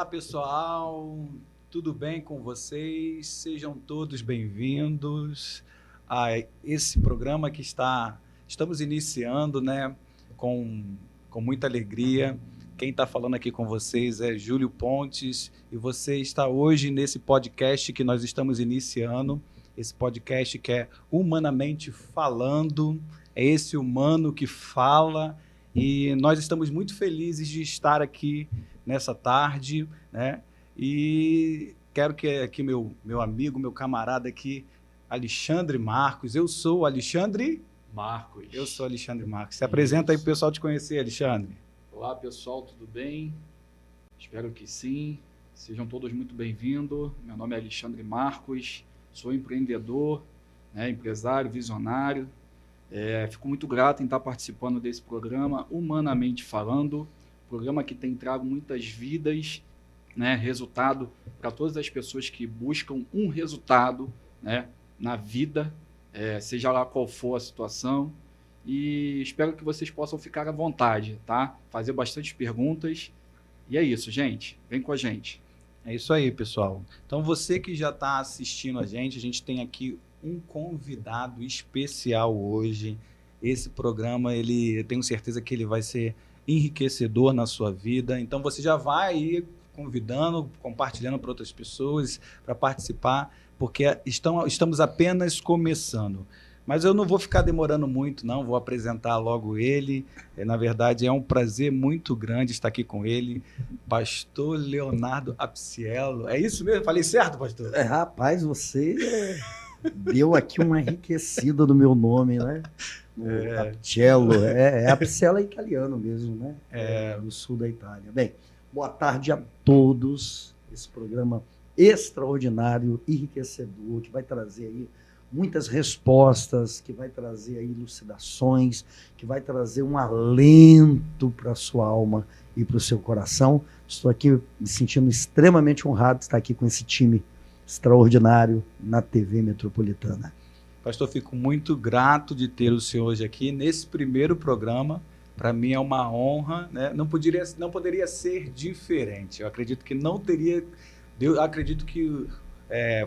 Olá, pessoal, tudo bem com vocês? Sejam todos bem-vindos a esse programa que estamos iniciando, né, com muita alegria. Quem está falando aqui com vocês é Júlio Pontes e você está hoje nesse podcast que nós estamos iniciando, esse podcast que é Humanamente Falando, é esse humano que fala e nós estamos muito felizes de estar aqui nessa tarde, né? E quero que aqui meu amigo, meu camarada aqui, Alexandre Marcos. Eu sou Alexandre Marcos. Eu sou Alexandre Marcos. Se apresenta aí para o pessoal te conhecer, Alexandre. Olá, pessoal, tudo bem? Espero que sim. Sejam todos muito bem-vindos. Meu nome é Alexandre Marcos, sou empreendedor, né, empresário, visionário. Fico muito grato em estar participando desse programa Humanamente Falando, programa que tem trago muitas vidas, né, resultado para todas as pessoas que buscam um resultado, né, na vida, seja lá qual for a situação. E espero que vocês possam ficar à vontade, tá? Fazer bastante perguntas. E é isso, gente. Vem com a gente. É isso aí, pessoal. Então, você que já está assistindo a gente tem aqui um convidado especial hoje. Esse programa, eu tenho certeza que ele vai ser enriquecedor na sua vida. Então, você já vai aí convidando, compartilhando para outras pessoas para participar, porque estamos apenas começando. Mas eu não vou ficar demorando muito, não. Vou apresentar logo ele. Na verdade, é um prazer muito grande estar aqui com ele, Pastor Leonardo Apcielo. É isso mesmo? Falei certo, pastor? Rapaz, você deu aqui uma enriquecida no meu nome, né? Apcielo. Apcielo é italiano mesmo, né? Do sul da Itália. Bem, boa tarde a todos. Esse programa extraordinário, enriquecedor, que vai trazer aí muitas respostas, que vai trazer aí elucidações, que vai trazer um alento para a sua alma e para o seu coração. Estou aqui me sentindo extremamente honrado de estar aqui com esse time extraordinário na TV Metropolitana. Pastor, fico muito grato de ter o senhor hoje aqui nesse primeiro programa. Para mim é uma honra, né? Não poderia ser diferente. Eu acredito que não teria... Eu acredito que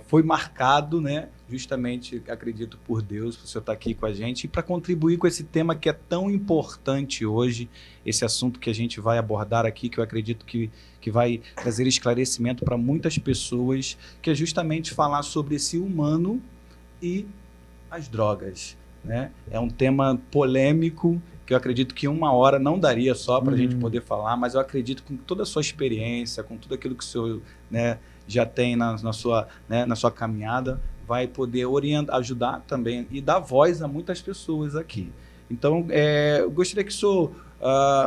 foi marcado, né? Justamente, acredito, por Deus, por o senhor estar aqui com a gente e para contribuir com esse tema que é tão importante hoje, esse assunto que a gente vai abordar aqui, que eu acredito que vai trazer esclarecimento para muitas pessoas, que é justamente falar sobre esse humano e as drogas, né? É um tema polêmico, que eu acredito que uma hora não daria só para a gente poder falar, mas eu acredito que com toda a sua experiência, com tudo aquilo que o senhor, né, já tem na sua caminhada, vai poder ajudar também e dar voz a muitas pessoas aqui. Então, eu gostaria que o senhor,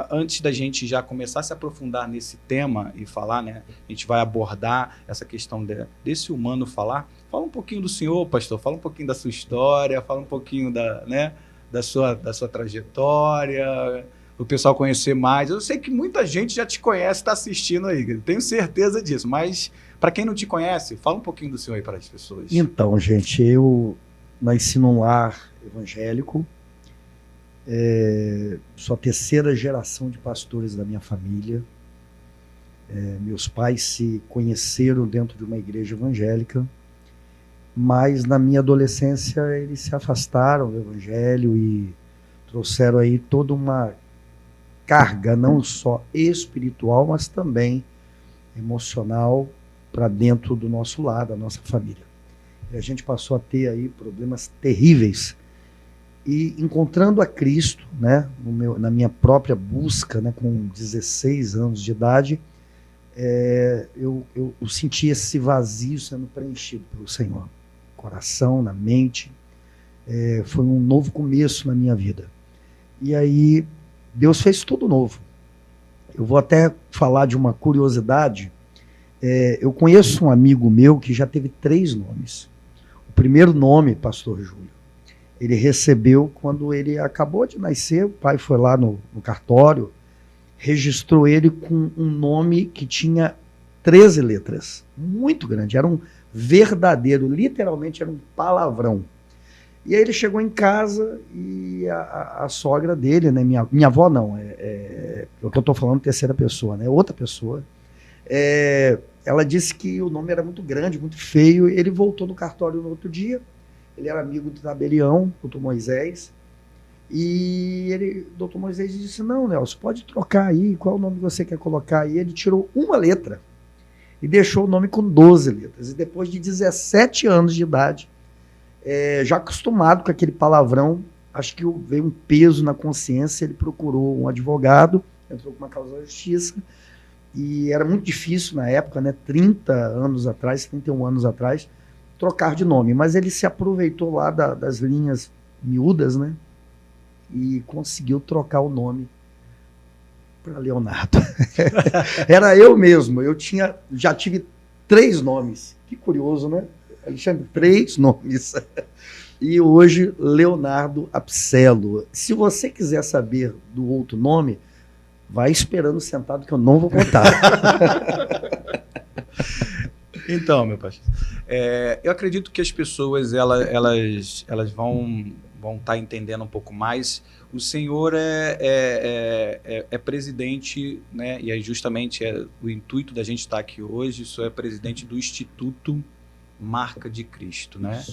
antes da gente já começar a se aprofundar nesse tema e falar, né, a gente vai abordar essa questão desse humano falar. Fala um pouquinho do senhor, pastor, fala um pouquinho da sua história, fala um pouquinho da sua trajetória, o pessoal conhecer mais. Eu sei que muita gente já te conhece, está assistindo aí, tenho certeza disso, mas para quem não te conhece, fala um pouquinho do senhor aí para as pessoas. Então, gente, eu nasci num lar evangélico, sou a terceira geração de pastores da minha família. Meus pais se conheceram dentro de uma igreja evangélica, mas na minha adolescência eles se afastaram do evangelho e trouxeram aí toda uma carga, não só espiritual, mas também emocional para dentro do nosso lar, da nossa família. E a gente passou a ter aí problemas terríveis. E encontrando a Cristo, né, na minha própria busca, né, com 16 anos de idade, eu senti esse vazio sendo preenchido pelo Senhor. No coração, na mente. Foi um novo começo na minha vida. E aí, Deus fez tudo novo. Eu vou até falar de uma curiosidade. Eu conheço um amigo meu que já teve 3 nomes. O primeiro nome, pastor Júlio, ele recebeu quando ele acabou de nascer. O pai foi lá no cartório, registrou ele com um nome que tinha 13 letras, muito grande, era um verdadeiro, literalmente era um palavrão. E aí ele chegou em casa e a sogra dele, né, minha avó não, o que eu estou falando terceira pessoa, né, outra pessoa, Ela disse que o nome era muito grande, muito feio. Ele voltou no cartório no outro dia. Ele era amigo do tabelião, doutor Moisés. E o doutor Moisés disse, não, Nelson, pode trocar aí, qual o nome que você quer colocar aí? Ele tirou uma letra e deixou o nome com 12 letras. E depois de 17 anos de idade, já acostumado com aquele palavrão, acho que veio um peso na consciência, ele procurou um advogado, entrou com uma causa da justiça, e era muito difícil na época, né, 30 anos atrás, 31 anos atrás, trocar de nome. Mas ele se aproveitou lá das linhas miúdas, né, e conseguiu trocar o nome para Leonardo. Era eu mesmo, já tive 3 nomes. Que curioso, né? Alexandre, 3 nomes. E hoje, Leonardo Apicelo. Se você quiser saber do outro nome, vai esperando sentado que eu não vou contar. Então, meu pastor, eu acredito que as pessoas elas vão estar entendendo um pouco mais. O senhor é presidente, né? E aí justamente o intuito da gente estar aqui hoje, o senhor é presidente do Instituto Marca de Cristo, né?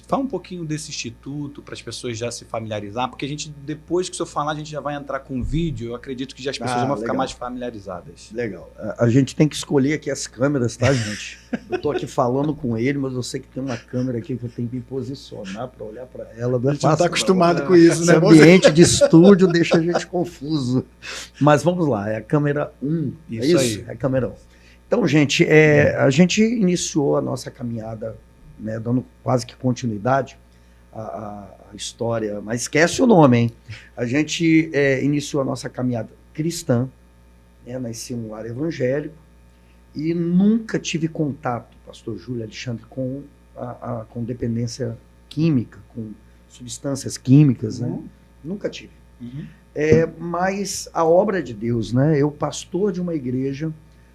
Fala um pouquinho desse instituto para as pessoas já se familiarizar, porque depois que o senhor falar, a gente já vai entrar com vídeo. Eu acredito que já as pessoas vão ficar mais familiarizadas. Legal. A gente tem que escolher aqui as câmeras, tá, gente? Eu estou aqui falando com ele, mas eu sei que tem uma câmera aqui que eu tenho que me posicionar para olhar para ela. A gente não está acostumado com isso, né? Esse ambiente de estúdio deixa a gente confuso. Mas vamos lá, é a câmera 1. Isso aí. É a câmera 1. Então, gente, a gente iniciou a nossa caminhada, né, dando quase que continuidade à história, mas esquece o nome, hein? A gente iniciou a nossa caminhada cristã, né, nasci num lar evangélico e nunca tive contato, pastor Júlio, Alexandre, com dependência química, com substâncias químicas, né? Nunca tive. Mas a obra de Deus, né? Eu, pastor de uma igreja,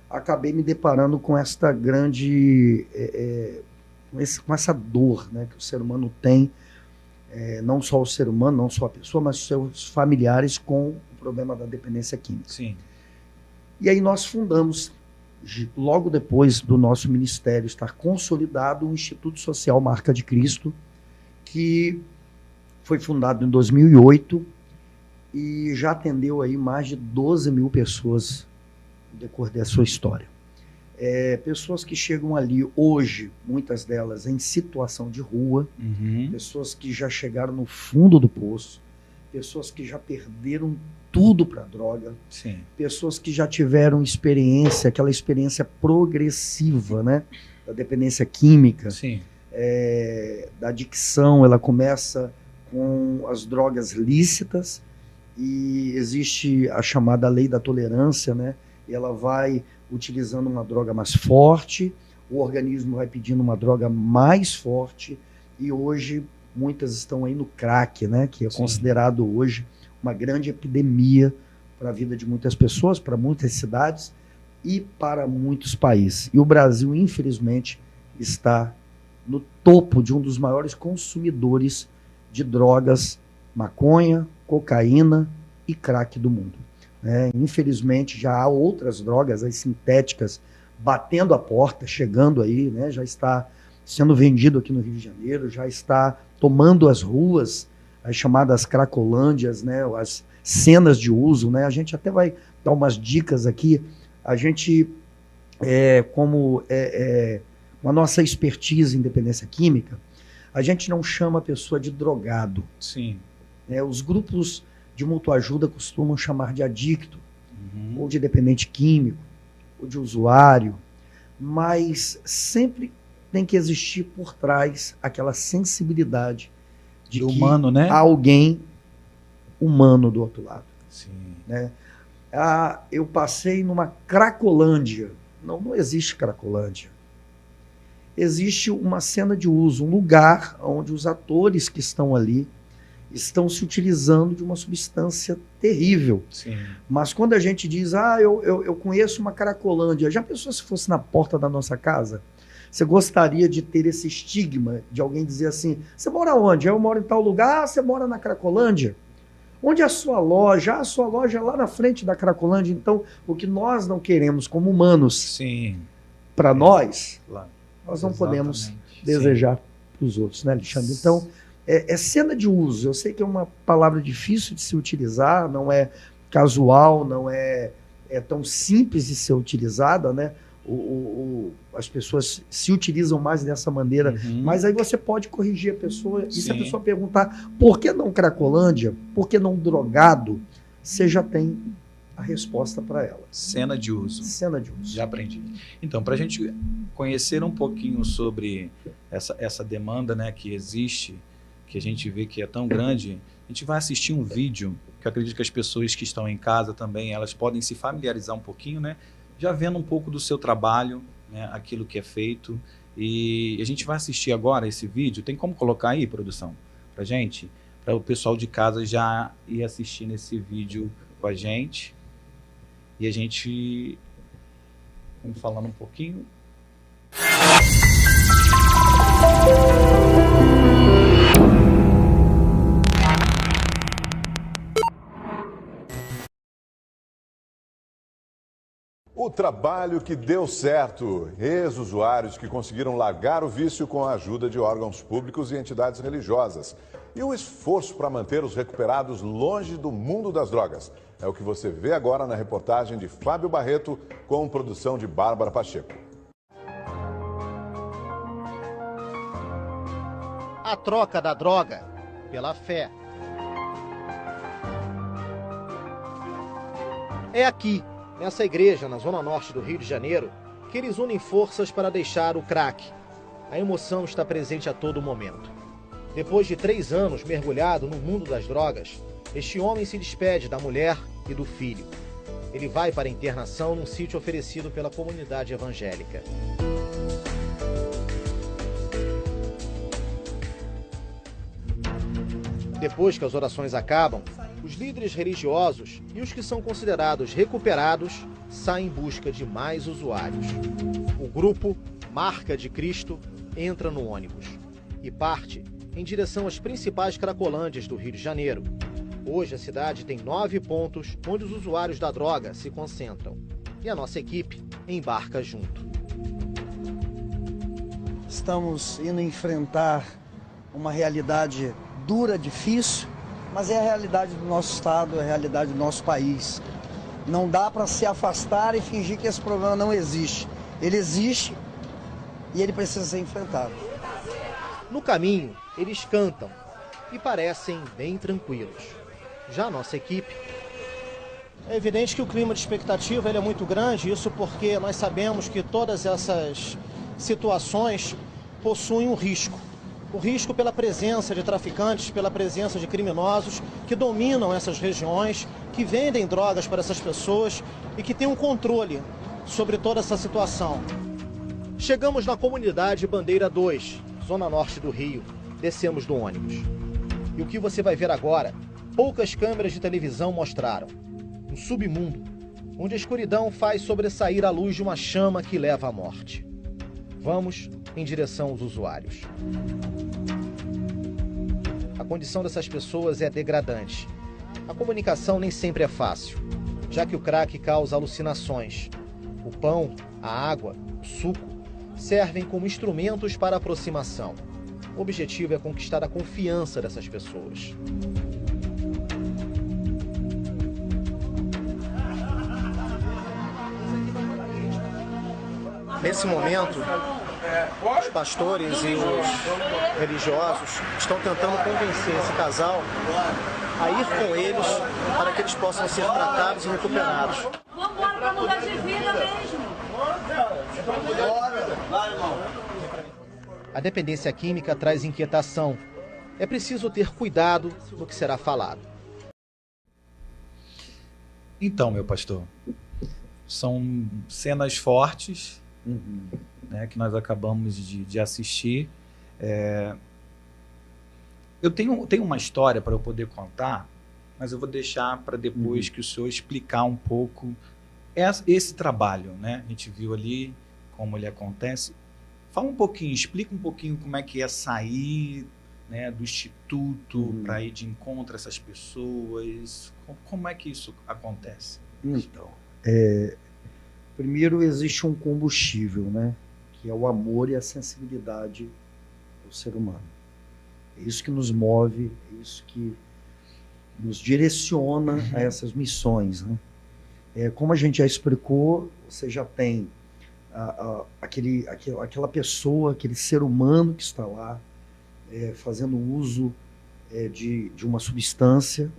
acabei me deparando com esta grande... com essa dor, né, que o ser humano tem, não só o ser humano, não só a pessoa, mas seus familiares com o problema da dependência química. Sim. E aí nós fundamos, logo depois do nosso ministério estar consolidado, o Instituto Social Marca de Cristo, que foi fundado em 2008 e já atendeu aí mais de 12 mil pessoas no decorrer da sua história. Pessoas que chegam ali hoje, muitas delas em situação de rua, pessoas que já chegaram no fundo do poço, pessoas que já perderam tudo para droga, sim, pessoas que já tiveram experiência, aquela experiência progressiva, né, da dependência química, sim, da adicção. Ela começa com as drogas lícitas e existe a chamada lei da tolerância, né, e ela vai utilizando uma droga mais forte, o organismo vai pedindo uma droga mais forte, e hoje muitas estão aí no crack, né, que é considerado hoje uma grande epidemia para a vida de muitas pessoas, para muitas cidades e para muitos países. E o Brasil, infelizmente, está no topo de um dos maiores consumidores de drogas, maconha, cocaína e crack do mundo. Infelizmente, já há outras drogas, as sintéticas, batendo a porta, chegando aí, né? Já está sendo vendido aqui no Rio de Janeiro, já está tomando as ruas, as chamadas cracolândias, né? As cenas de uso, né? A gente até vai dar umas dicas aqui. A gente, com a nossa expertise em dependência química, a gente não chama a pessoa de drogado. Sim. Os grupos de mútua ajuda costumam chamar de adicto, ou de dependente químico, ou de usuário, mas sempre tem que existir por trás aquela sensibilidade de que humano, né? há alguém humano do outro lado. Sim. Né? Eu passei numa cracolândia. Não existe cracolândia. Existe uma cena de uso, um lugar onde os atores que estão ali estão se utilizando de uma substância terrível. Sim. Mas quando a gente diz, eu conheço uma cracolândia, já pensou se fosse na porta da nossa casa? Você gostaria de ter esse estigma de alguém dizer assim, você mora onde? Eu moro em tal lugar, você mora na Cracolândia? Onde é a sua loja? A sua loja é lá na frente da Cracolândia. Então, o que nós não queremos como humanos, para nós, nós não podemos desejar para os outros, né, Alexandre? Então, é cena de uso. Eu sei que é uma palavra difícil de se utilizar, não é casual, não é tão simples de ser utilizada, né? As pessoas se utilizam mais dessa maneira, mas aí você pode corrigir a pessoa, e se a pessoa perguntar por que não Cracolândia, por que não drogado, você já tem a resposta para ela. Cena de uso. Cena de uso. Já aprendi. Então, para a gente conhecer um pouquinho sobre essa demanda, né, que existe, que a gente vê que é tão grande, a gente vai assistir um vídeo, que eu acredito que as pessoas que estão em casa também, elas podem se familiarizar um pouquinho, né, já vendo um pouco do seu trabalho, né, aquilo que é feito. E a gente vai assistir agora esse vídeo. Tem como colocar aí, produção, pra gente? Para o pessoal de casa já ir assistindo esse vídeo com a gente. E a gente... Vamos falando um pouquinho. O trabalho que deu certo. Ex-usuários que conseguiram largar o vício com a ajuda de órgãos públicos e entidades religiosas. E o esforço para manter os recuperados longe do mundo das drogas. É o que você vê agora na reportagem de Fábio Barreto, com produção de Bárbara Pacheco. A troca da droga pela fé. É aqui, nessa igreja, na zona norte do Rio de Janeiro, que eles unem forças para deixar o crack. A emoção está presente a todo momento. Depois de 3 anos mergulhado no mundo das drogas, este homem se despede da mulher e do filho. Ele vai para a internação num sítio oferecido pela comunidade evangélica. Depois que as orações acabam, os líderes religiosos e os que são considerados recuperados saem em busca de mais usuários. O grupo Marca de Cristo entra no ônibus e parte em direção às principais cracolândias do Rio de Janeiro. Hoje a cidade tem 9 pontos onde os usuários da droga se concentram. E a nossa equipe embarca junto. Estamos indo enfrentar uma realidade dura, difícil, mas é a realidade do nosso estado, é a realidade do nosso país. Não dá para se afastar e fingir que esse problema não existe. Ele existe e ele precisa ser enfrentado. No caminho, eles cantam e parecem bem tranquilos. Já a nossa equipe... É evidente que o clima de expectativa ele é muito grande, isso porque nós sabemos que todas essas situações possuem um risco. O risco pela presença de traficantes, pela presença de criminosos que dominam essas regiões, que vendem drogas para essas pessoas e que têm um controle sobre toda essa situação. Chegamos na comunidade Bandeira 2, zona norte do Rio. Descemos do ônibus. E o que você vai ver agora, poucas câmeras de televisão mostraram. Um submundo, onde a escuridão faz sobressair a luz de uma chama que leva à morte. Vamos em direção aos usuários. A condição dessas pessoas é degradante. A comunicação nem sempre é fácil, já que o crack causa alucinações. O pão, a água, o suco servem como instrumentos para a aproximação. O objetivo é conquistar a confiança dessas pessoas. Nesse momento, os pastores e os religiosos estão tentando convencer esse casal a ir com eles para que eles possam ser tratados e recuperados. Vamos embora para mudar de vida mesmo. A dependência química traz inquietação. É preciso ter cuidado no que será falado. Então, meu pastor, são cenas fortes, né, que nós acabamos de assistir. Eu tenho uma história para eu poder contar, mas eu vou deixar para depois que o senhor explicar um pouco esse trabalho, né? A gente viu ali como ele acontece. Fala um pouquinho, explica um pouquinho como é que é sair né, do instituto para ir de encontro a essas pessoas? Como é que isso acontece? Então, primeiro existe um combustível, né, que é o amor e a sensibilidade do ser humano. É isso que nos move, é isso que nos direciona a essas missões, né? Como a gente já explicou, você já tem aquela pessoa, aquele ser humano que está lá fazendo uso de uma substância,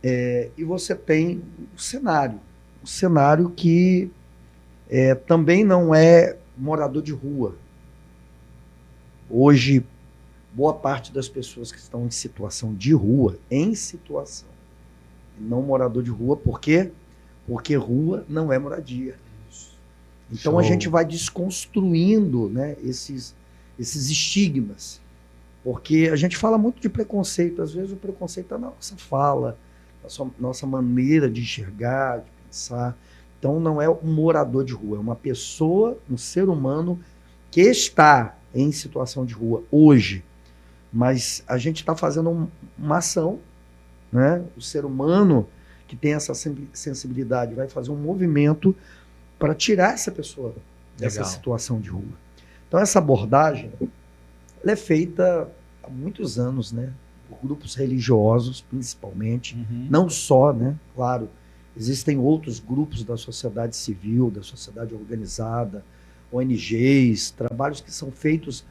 e você tem um cenário que também não é morador de rua. Hoje, boa parte das pessoas que estão em situação de rua, e não morador de rua, por quê? Porque rua não é moradia. Então a gente vai desconstruindo, né, esses estigmas, porque a gente fala muito de preconceito, às vezes o preconceito está na nossa fala, na nossa maneira de enxergar, de pensar. Então não é um morador de rua, é uma pessoa, um ser humano que está em situação de rua hoje, mas a gente está fazendo uma ação, né? O ser humano que tem essa sensibilidade vai fazer um movimento para tirar essa pessoa dessa situação de rua. Então essa abordagem ela é feita há muitos anos, né? Por grupos religiosos, principalmente, não só, né? Claro, existem outros grupos da sociedade civil, da sociedade organizada, ONGs, trabalhos que são feitos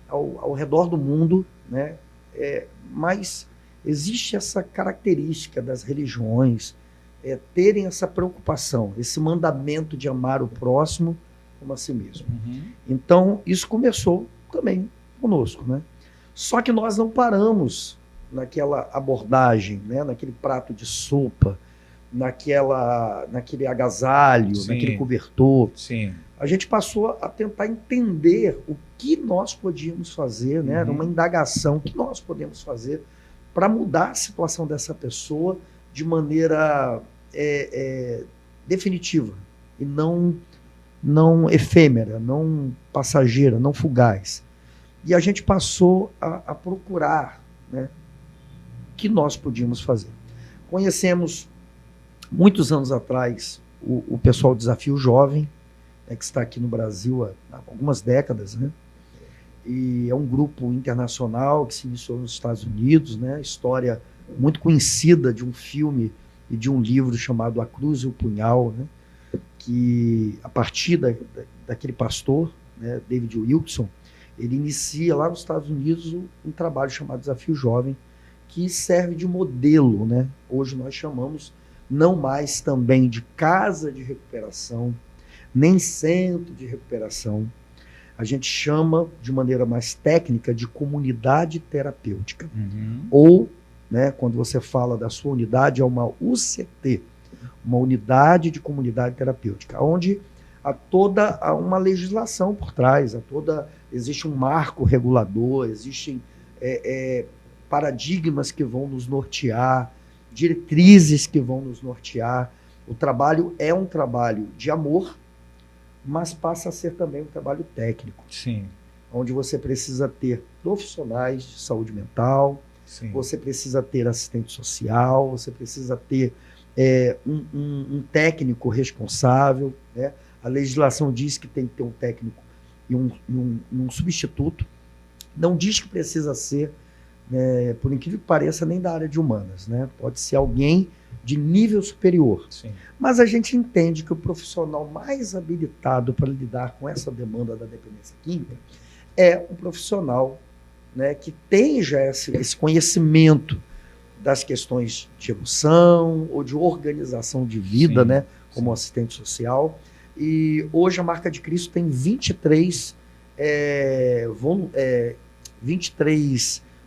ao redor do mundo, né? Mas existe essa característica das religiões terem essa preocupação, esse mandamento de amar o próximo como a si mesmo. Então, isso começou também conosco, né? Só que nós não paramos naquela abordagem, né? Naquele prato de sopa, naquele agasalho, naquele cobertor. Sim. A gente passou a tentar entender o que nós podíamos fazer, né? Era uma indagação, o que nós podemos fazer para mudar a situação dessa pessoa de maneira definitiva e não efêmera, não passageira, não fugaz. E a gente passou a procurar, né, o que nós podíamos fazer. Conhecemos, muitos anos atrás, o pessoal do Desafio Jovem, que está aqui no Brasil há algumas décadas, né? E é um grupo internacional que se iniciou nos Estados Unidos, né? História muito conhecida de um filme e de um livro chamado A Cruz e o Punhal, né? Que a partir daquele pastor, né, David Wilkerson, ele inicia lá nos Estados Unidos um trabalho chamado Desafio Jovem, que serve de modelo, né? Hoje nós chamamos não mais também de casa de recuperação, nem centro de recuperação. A gente chama, de maneira mais técnica, de comunidade terapêutica. Ou, né, quando você fala da sua unidade, é uma UCT, uma unidade de comunidade terapêutica, onde há toda uma legislação por trás, existe um marco regulador, existem paradigmas que vão nos nortear, diretrizes que vão nos nortear. O trabalho é um trabalho de amor, mas passa a ser também um trabalho técnico. Sim. Onde você precisa ter profissionais de saúde mental, Sim. Você precisa ter assistente social, você precisa ter um técnico responsável, né? A legislação diz que tem que ter um técnico e um substituto. Não diz que precisa ser, por incrível que pareça, nem da área de humanas, né? Pode ser alguém de nível superior. Sim. Mas a gente entende que o profissional mais habilitado para lidar com essa demanda da dependência química é um profissional, né, que tem já esse conhecimento das questões de emoção ou de organização de vida, sim, né, como assistente social. E hoje a Marca de Cristo tem 23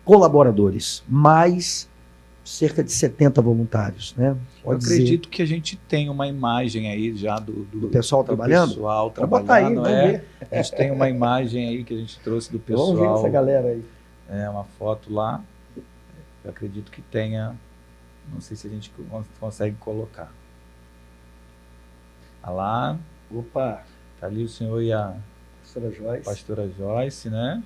colaboradores, mais cerca de 70 voluntários, né? Eu acredito que a gente tem uma imagem aí já do pessoal trabalhando. Pessoal trabalhando, botar aí, vamos ver. A gente tem uma imagem aí que a gente trouxe do pessoal. Vamos ver essa galera aí. Uma foto lá. Eu acredito que tenha. Não sei se a gente consegue colocar. Olha lá. Opa! Tá ali o senhor e a Pastora Joyce. Pastora Joyce, né?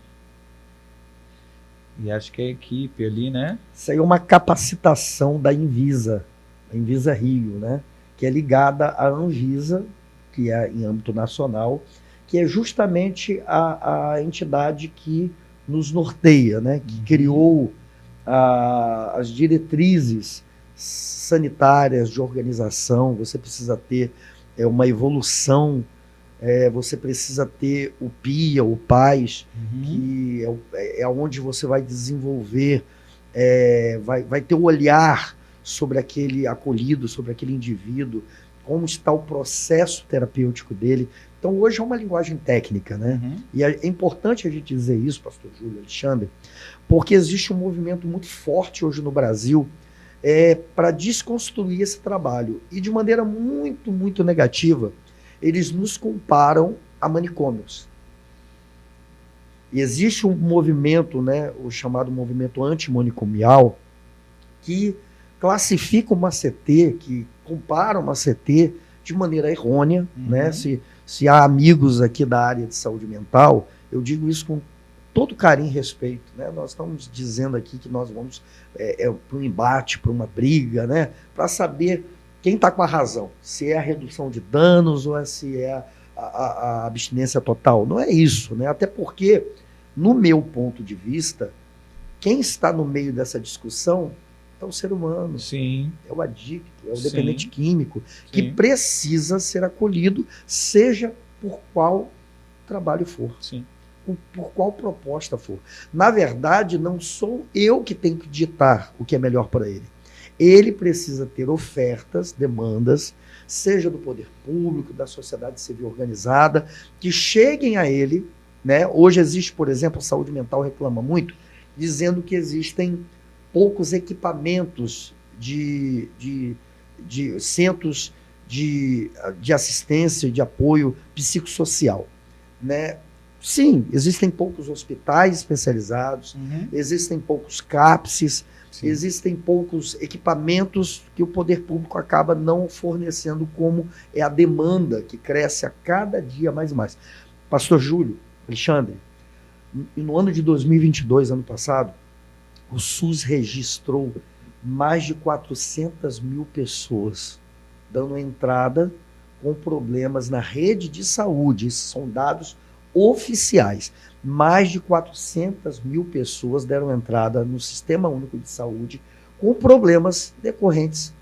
E acho que a equipe ali, né? Isso aí é uma capacitação da Anvisa, a Anvisa Rio, né? Que é ligada à Anvisa, que é em âmbito nacional, que é justamente a entidade que nos norteia, né? Que criou as diretrizes sanitárias de organização. Você precisa ter uma evolução, você precisa ter o PIA, o PAS, que é onde você vai desenvolver, vai ter o olhar sobre aquele acolhido, sobre aquele indivíduo, como está o processo terapêutico dele. Então, hoje é uma linguagem técnica, né? E é importante a gente dizer isso, pastor Júlio, Alexandre, porque existe um movimento muito forte hoje no Brasil para desconstruir esse trabalho. E de maneira muito, muito negativa, eles nos comparam a manicômios. E existe um movimento, né, o chamado movimento antimanicomial, que classifica uma CT, que compara uma CT de maneira errônea, né? Se há amigos aqui da área de saúde mental, eu digo isso com todo carinho e respeito, né? Nós estamos dizendo aqui que nós vamos para um embate, para uma briga, né? Para saber quem está com a razão, se é a redução de danos ou se é a abstinência total. Não é isso, né? Até porque, no meu ponto de vista, quem está no meio dessa discussão é o ser humano. Sim. É o adicto, é o dependente químico, que precisa ser acolhido, seja por qual trabalho for. Sim. Por qual proposta for. Na verdade, não sou eu que tenho que ditar o que é melhor para ele. Ele precisa ter ofertas, demandas, seja do poder público, da sociedade civil organizada, que cheguem a ele, né? Hoje existe, por exemplo, a saúde mental reclama muito, dizendo que existem poucos equipamentos de centros de assistência, de apoio psicossocial, né? Sim, existem poucos hospitais especializados, existem poucos CAPSs, existem poucos equipamentos que o poder público acaba não fornecendo, como é a demanda que cresce a cada dia mais e mais. Pastor Júlio, Alexandre, no ano de 2022, ano passado, o SUS registrou mais de 400 mil pessoas dando entrada com problemas na rede de saúde. Esses são dados oficiais. Mais de 400 mil pessoas deram entrada no Sistema Único de Saúde com problemas decorrentes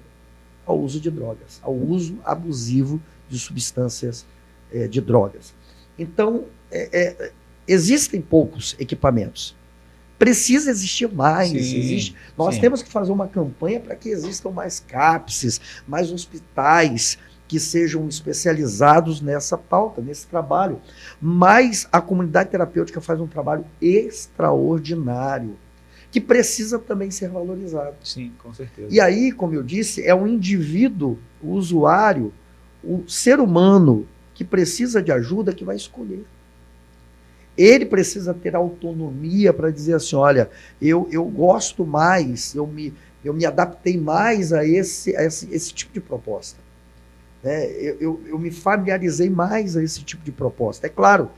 ao uso de drogas, ao uso abusivo de substâncias de drogas. Então, existem poucos equipamentos. Precisa existir mais. Nós temos que fazer uma campanha para que existam mais CAPSs, mais hospitais que sejam especializados nessa pauta, nesse trabalho. Mas a comunidade terapêutica faz um trabalho extraordinário, que precisa também ser valorizado. Sim, com certeza. E aí, como eu disse, é o indivíduo, o usuário, o ser humano que precisa de ajuda que vai escolher. Ele precisa ter autonomia para dizer assim, olha, eu gosto mais, eu me adaptei mais a esse tipo de proposta. Eu me familiarizei mais a esse tipo de proposta. É claro,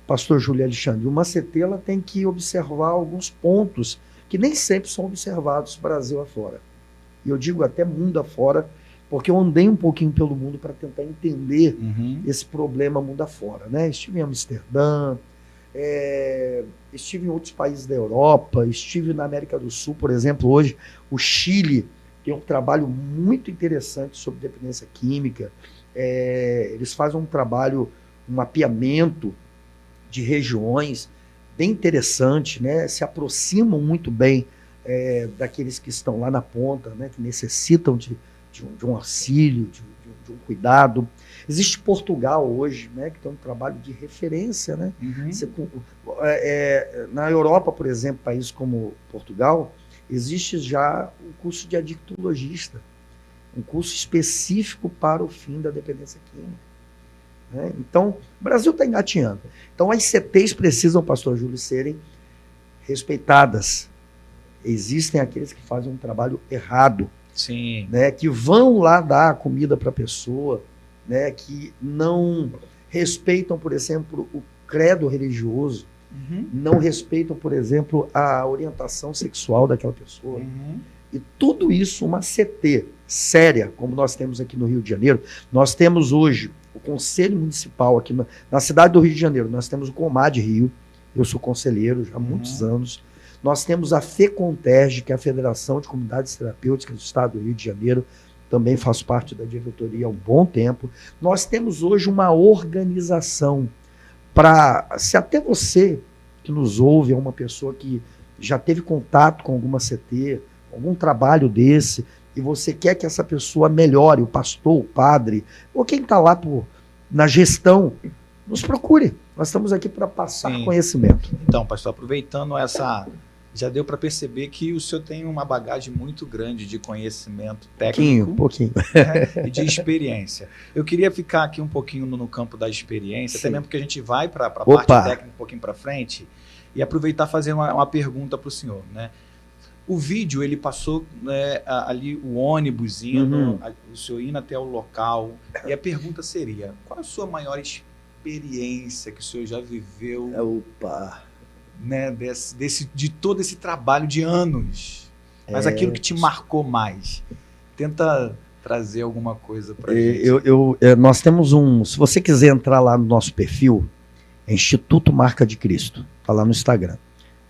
pastor Júlio Alexandre, uma CT ela tem que observar alguns pontos que nem sempre são observados Brasil afora. E eu digo até mundo afora, porque eu andei um pouquinho pelo mundo para tentar entender esse problema mundo afora, né? Estive em Amsterdã, estive em outros países da Europa, estive na América do Sul, por exemplo. Hoje o Chile tem um trabalho muito interessante sobre dependência química. Eles fazem um trabalho, um mapeamento de regiões bem interessante, né? Se aproximam muito bem daqueles que estão lá na ponta, né? Que necessitam de um auxílio, de um cuidado. Existe Portugal hoje, né, que tem um trabalho de referência, né? Na Europa, por exemplo, países como Portugal, existe já um curso de adictologista, um curso específico para o fim da dependência química, né? Então, o Brasil está engatinhando. Então, as CTs precisam, pastor Júlio, serem respeitadas. Existem aqueles que fazem um trabalho errado, né, que vão lá dar comida para a pessoa, né, que não respeitam, por exemplo, o credo religioso. não respeitam, por exemplo, a orientação sexual daquela pessoa. E tudo isso, uma CT séria, como nós temos aqui no Rio de Janeiro. Nós temos hoje o Conselho Municipal aqui na cidade do Rio de Janeiro, nós temos o Comad Rio, eu sou conselheiro já há muitos anos. Nós temos a FECONTERG, que é a Federação de Comunidades Terapêuticas do Estado do Rio de Janeiro, também faço parte da diretoria há um bom tempo. Nós temos hoje uma organização para, se até você que nos ouve é uma pessoa que já teve contato com alguma CT, algum trabalho desse, e você quer que essa pessoa melhore, o pastor, o padre, ou quem está lá na gestão, nos procure. Nós estamos aqui para passar conhecimento. Então, pastor, aproveitando já deu para perceber que o senhor tem uma bagagem muito grande de conhecimento técnico. Pouquinho. Né, e de experiência. Eu queria ficar aqui um pouquinho no campo da experiência, até mesmo porque a gente vai para a parte técnica um pouquinho para frente, e aproveitar e fazer uma pergunta para o senhor, né? O vídeo, ele passou, né, ali o ônibus indo, o senhor indo até o local. E a pergunta seria, qual a sua maior experiência que o senhor já viveu né, de todo esse trabalho de anos? Mas aquilo que te marcou mais. Tenta trazer alguma coisa para gente. Nós temos se você quiser entrar lá no nosso perfil, é Instituto Marca de Cristo, está lá no Instagram.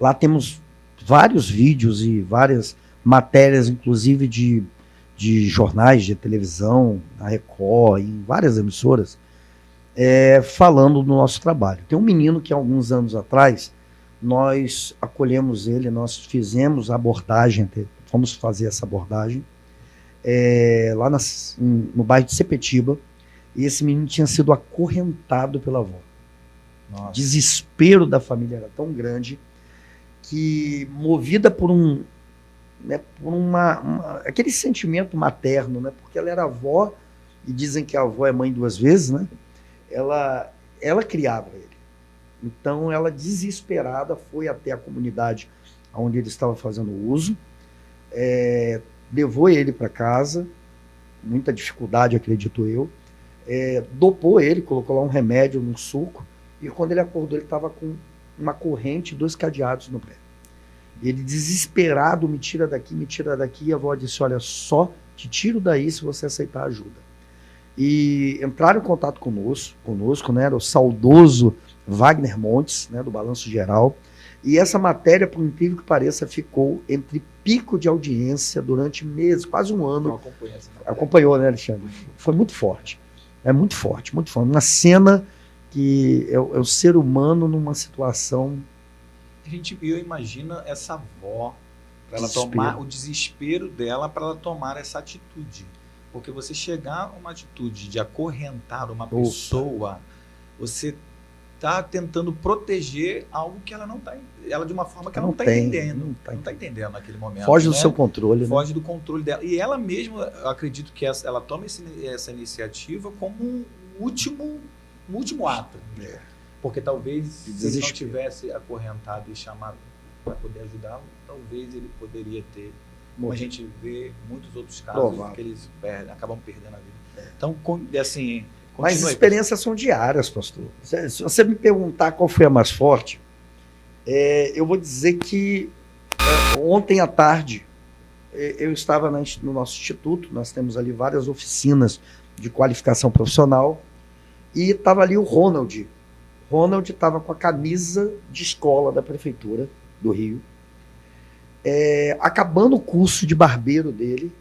Lá temos vários vídeos e várias matérias, inclusive de jornais de televisão, na Record, em várias emissoras, falando do nosso trabalho. Tem um menino que há alguns anos atrás, nós acolhemos ele, nós fizemos a abordagem, fomos fazer essa abordagem, lá no bairro de Sepetiba, e esse menino tinha sido acorrentado pela avó. Nossa. O desespero da família era tão grande que, movida por aquele sentimento materno, né? Porque ela era avó, e dizem que a avó é mãe duas vezes, né? Ela criava ele. Então, ela, desesperada, foi até a comunidade onde ele estava fazendo uso, levou ele para casa, muita dificuldade, acredito eu, dopou ele, colocou lá um remédio num suco, e quando ele acordou, ele estava com uma corrente e 2 cadeados no pé. Ele, desesperado, me tira daqui, e a avó disse, olha, só te tiro daí se você aceitar ajuda. E entraram em contato conosco, né, era o saudoso Wagner Montes, né, do Balanço Geral, e essa matéria, por incrível que pareça, ficou entre pico de audiência durante meses, quase um ano. Acompanhou, né, Alexandre? Foi muito forte. É muito forte. Uma cena que é o ser humano numa situação... Eu imagino essa avó, para ela tomar o desespero dela, para ela tomar essa atitude. Porque você chegar a uma atitude de acorrentar uma pessoa, você está tentando proteger algo que ela não está, ela de uma forma que ela não está entendendo. Não está entendendo naquele momento. Foge do seu controle. Foge do controle dela. E ela mesma, eu acredito que ela toma essa iniciativa como um último ato. Porque talvez, se ele não tivesse acorrentado e chamado para poder ajudá-lo, talvez ele poderia ter. Como a gente vê muitos outros casos que eles acabam perdendo a vida. Então, assim... Mas experiências são diárias, pastor. Se você me perguntar qual foi a mais forte, eu vou dizer que ontem à tarde eu estava no nosso instituto, nós temos ali várias oficinas de qualificação profissional, e estava ali o Ronald. Ronald estava com a camisa de escola da Prefeitura do Rio, acabando o curso de barbeiro dele,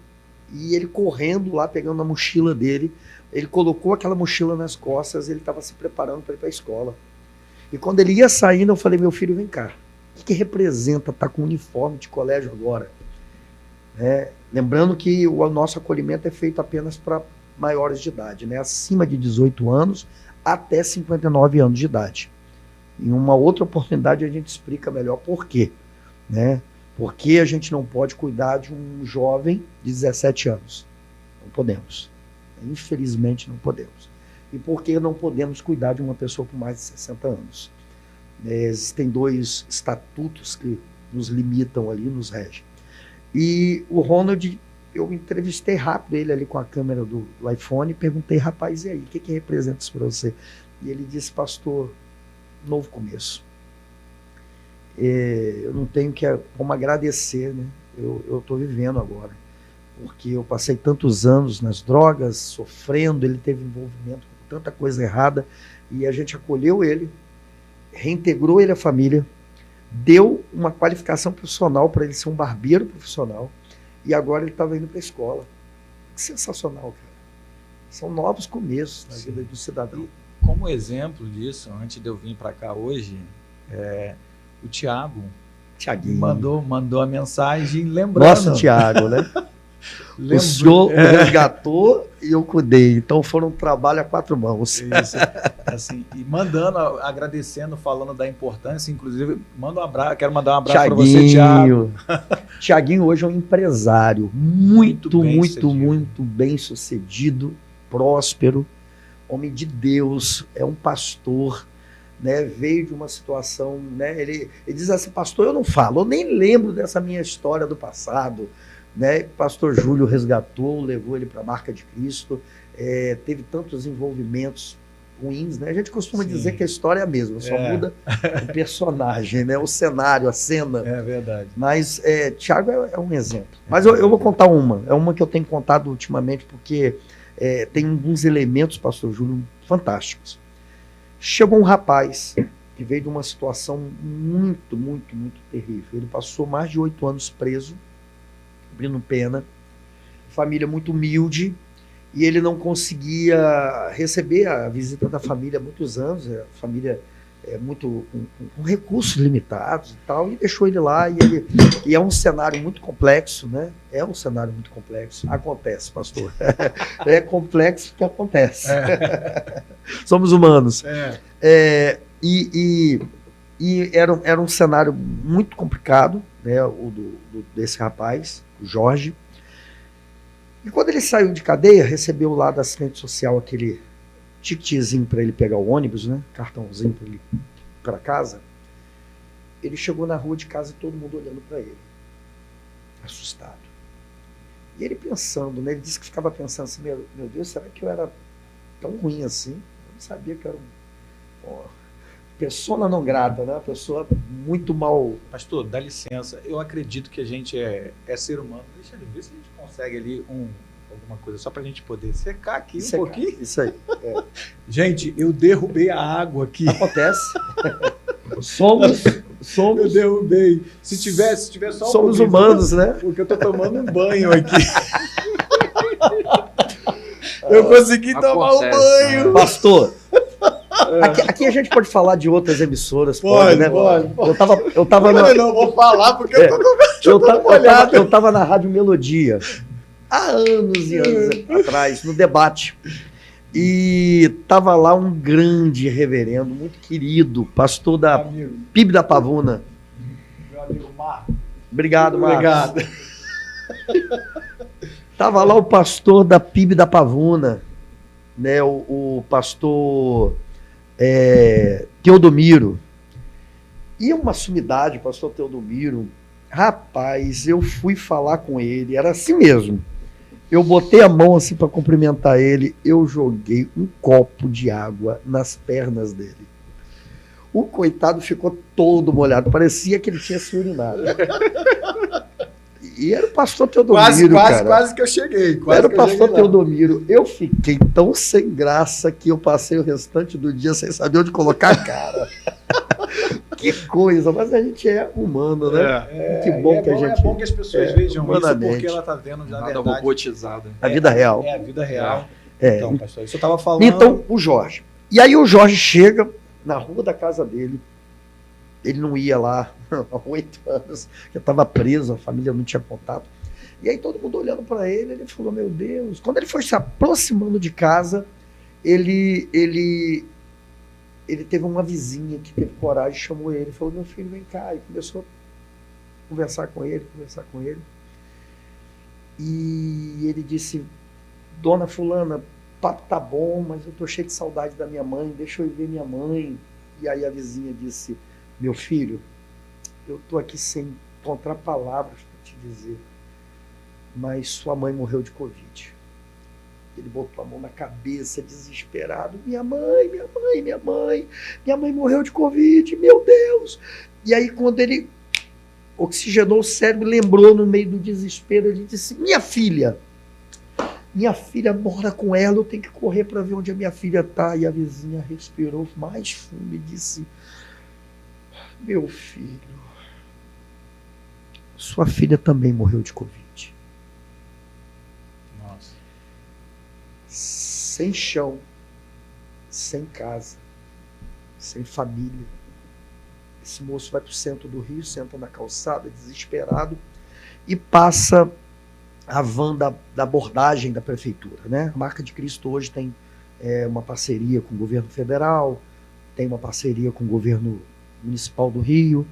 e ele correndo lá, pegando a mochila dele. Ele colocou aquela mochila nas costas, ele estava se preparando para ir para a escola. E quando ele ia saindo, eu falei, meu filho, vem cá. O que representa estar com uniforme de colégio agora? Lembrando que o nosso acolhimento é feito apenas para maiores de idade, né? Acima de 18 anos até 59 anos de idade. Em uma outra oportunidade a gente explica melhor por quê, né? Porque a gente não pode cuidar de um jovem de 17 anos. Não podemos. Infelizmente não podemos. E por que não podemos cuidar de uma pessoa com mais de 60 anos? Existem 2 estatutos que nos limitam ali, nos regem. E o Ronald, eu entrevistei rápido ele ali com a câmera do iPhone e perguntei, rapaz, e aí, o que representa isso para você? E ele disse, pastor, novo começo. eu não tenho como agradecer, né? Eu estou vivendo agora, porque eu passei tantos anos nas drogas, sofrendo, ele teve envolvimento com tanta coisa errada, e a gente acolheu ele, reintegrou ele à família, deu uma qualificação profissional para ele ser um barbeiro profissional, e agora ele estava indo para a escola. Que sensacional, cara. São novos começos na vida do cidadão. E como exemplo disso, antes de eu vir para cá hoje, o Tiaguinho mandou a mensagem lembrando. Nossa, Tiago, né? O senhor resgatou e eu cuidei. Então foram um trabalho a 4 mãos. Isso, assim, e agradecendo, falando da importância, inclusive, quero mandar um abraço para você, Tiago. Tiaguinho hoje é um empresário muito bem sucedido, próspero, homem de Deus, é um pastor, né? Veio de uma situação, né? Ele diz assim, pastor, eu não falo, eu nem lembro dessa minha história do passado, né? Pastor Júlio resgatou, levou ele para a Marca de Cristo, teve tantos envolvimentos ruins, né? A gente costuma dizer que a história é a mesma, só muda o personagem, né? O cenário, a cena. É verdade. Mas Tiago é um exemplo. Mas eu vou contar uma que eu tenho contado ultimamente, porque tem alguns elementos, pastor Júlio, fantásticos. Chegou um rapaz que veio de uma situação muito terrível. Ele passou mais de 8 anos preso, cumprindo pena, família muito humilde, e ele não conseguia receber a visita da família há muitos anos, a família muito com recursos limitados e tal, e deixou ele lá, e é um cenário muito complexo, né? É um cenário muito complexo. Acontece, pastor. É complexo porque acontece. Somos humanos. E era um cenário muito complicado, né? Desse rapaz, o Jorge. E quando ele saiu de cadeia, recebeu lá da assistente social aquele ticketzinho para ele pegar o ônibus, né? Cartãozinho para ele ir para casa. Ele chegou na rua de casa e todo mundo olhando para ele, assustado. E ele pensando, né? Ele disse que ficava pensando assim, meu Deus, será que eu era tão ruim assim? Eu não sabia que eu era persona não grata, né? Uma pessoa muito mal. Pastor, dá licença, eu acredito que a gente é ser humano. Deixa eu ver se a gente consegue ali alguma coisa, só para a gente poder secar aqui um pouquinho. Isso aí. Gente, eu derrubei a água aqui. Acontece. Somos. Eu derrubei. Se tiver só somos humanos, né? Porque eu tô tomando um banho aqui. Eu consegui tomar um banho. Pastor, aqui a gente pode falar de outras emissoras, pode, né? Eu tava não vou falar porque eu tô molhado. Eu tava na Rádio Melodia há anos e anos atrás, no debate. E estava lá um grande reverendo, muito querido, pastor da PIB da Pavuna. Meu amigo Marcos. Obrigado, Marcos. Obrigado. Estava lá o pastor da PIB da Pavuna, né, o pastor Teodomiro. E uma sumidade, o pastor Teodomiro. Rapaz, eu fui falar com ele, era assim mesmo. Eu botei a mão assim para cumprimentar ele, eu joguei um copo de água nas pernas dele. O coitado ficou todo molhado, parecia que ele tinha se urinado. E era o pastor Teodomiro, quase que eu cheguei. Era o pastor Teodomiro. Eu fiquei tão sem graça que eu passei o restante do dia sem saber onde colocar a cara. Que coisa, mas a gente é humano, né? Que bom que a gente... É bom que as pessoas vejam isso, porque ela está vendo, na verdade... robotizada. A vida real. É a vida real. Então, pastor, isso eu estava falando... Então, o Jorge. E aí o Jorge chega na rua da casa dele, ele não ia lá há 8 anos, já estava preso, a família não tinha contato. E aí todo mundo olhando para ele, ele falou, meu Deus... Quando ele foi se aproximando de casa, ele teve uma vizinha que teve coragem, chamou ele, falou, meu filho, vem cá. E começou a conversar com ele. E ele disse, dona fulana, o papo tá bom, mas eu tô cheio de saudade da minha mãe, deixa eu ir ver minha mãe. E aí a vizinha disse, meu filho, eu tô aqui sem encontrar palavras para te dizer, mas sua mãe morreu de Covid. Ele botou a mão na cabeça, desesperado. Minha mãe morreu de Covid, meu Deus. E aí, quando ele oxigenou o cérebro, lembrou no meio do desespero, ele disse, minha filha mora com ela, eu tenho que correr para ver onde a minha filha está. E a vizinha respirou mais fundo e disse, meu filho, sua filha também morreu de Covid. Nossa. Sem chão, sem casa, sem família. Esse moço vai para o centro do Rio, senta na calçada, desesperado, e passa a van da abordagem da prefeitura, né? A Marca de Cristo hoje tem uma parceria com o governo federal, tem uma parceria com o governo municipal do Rio.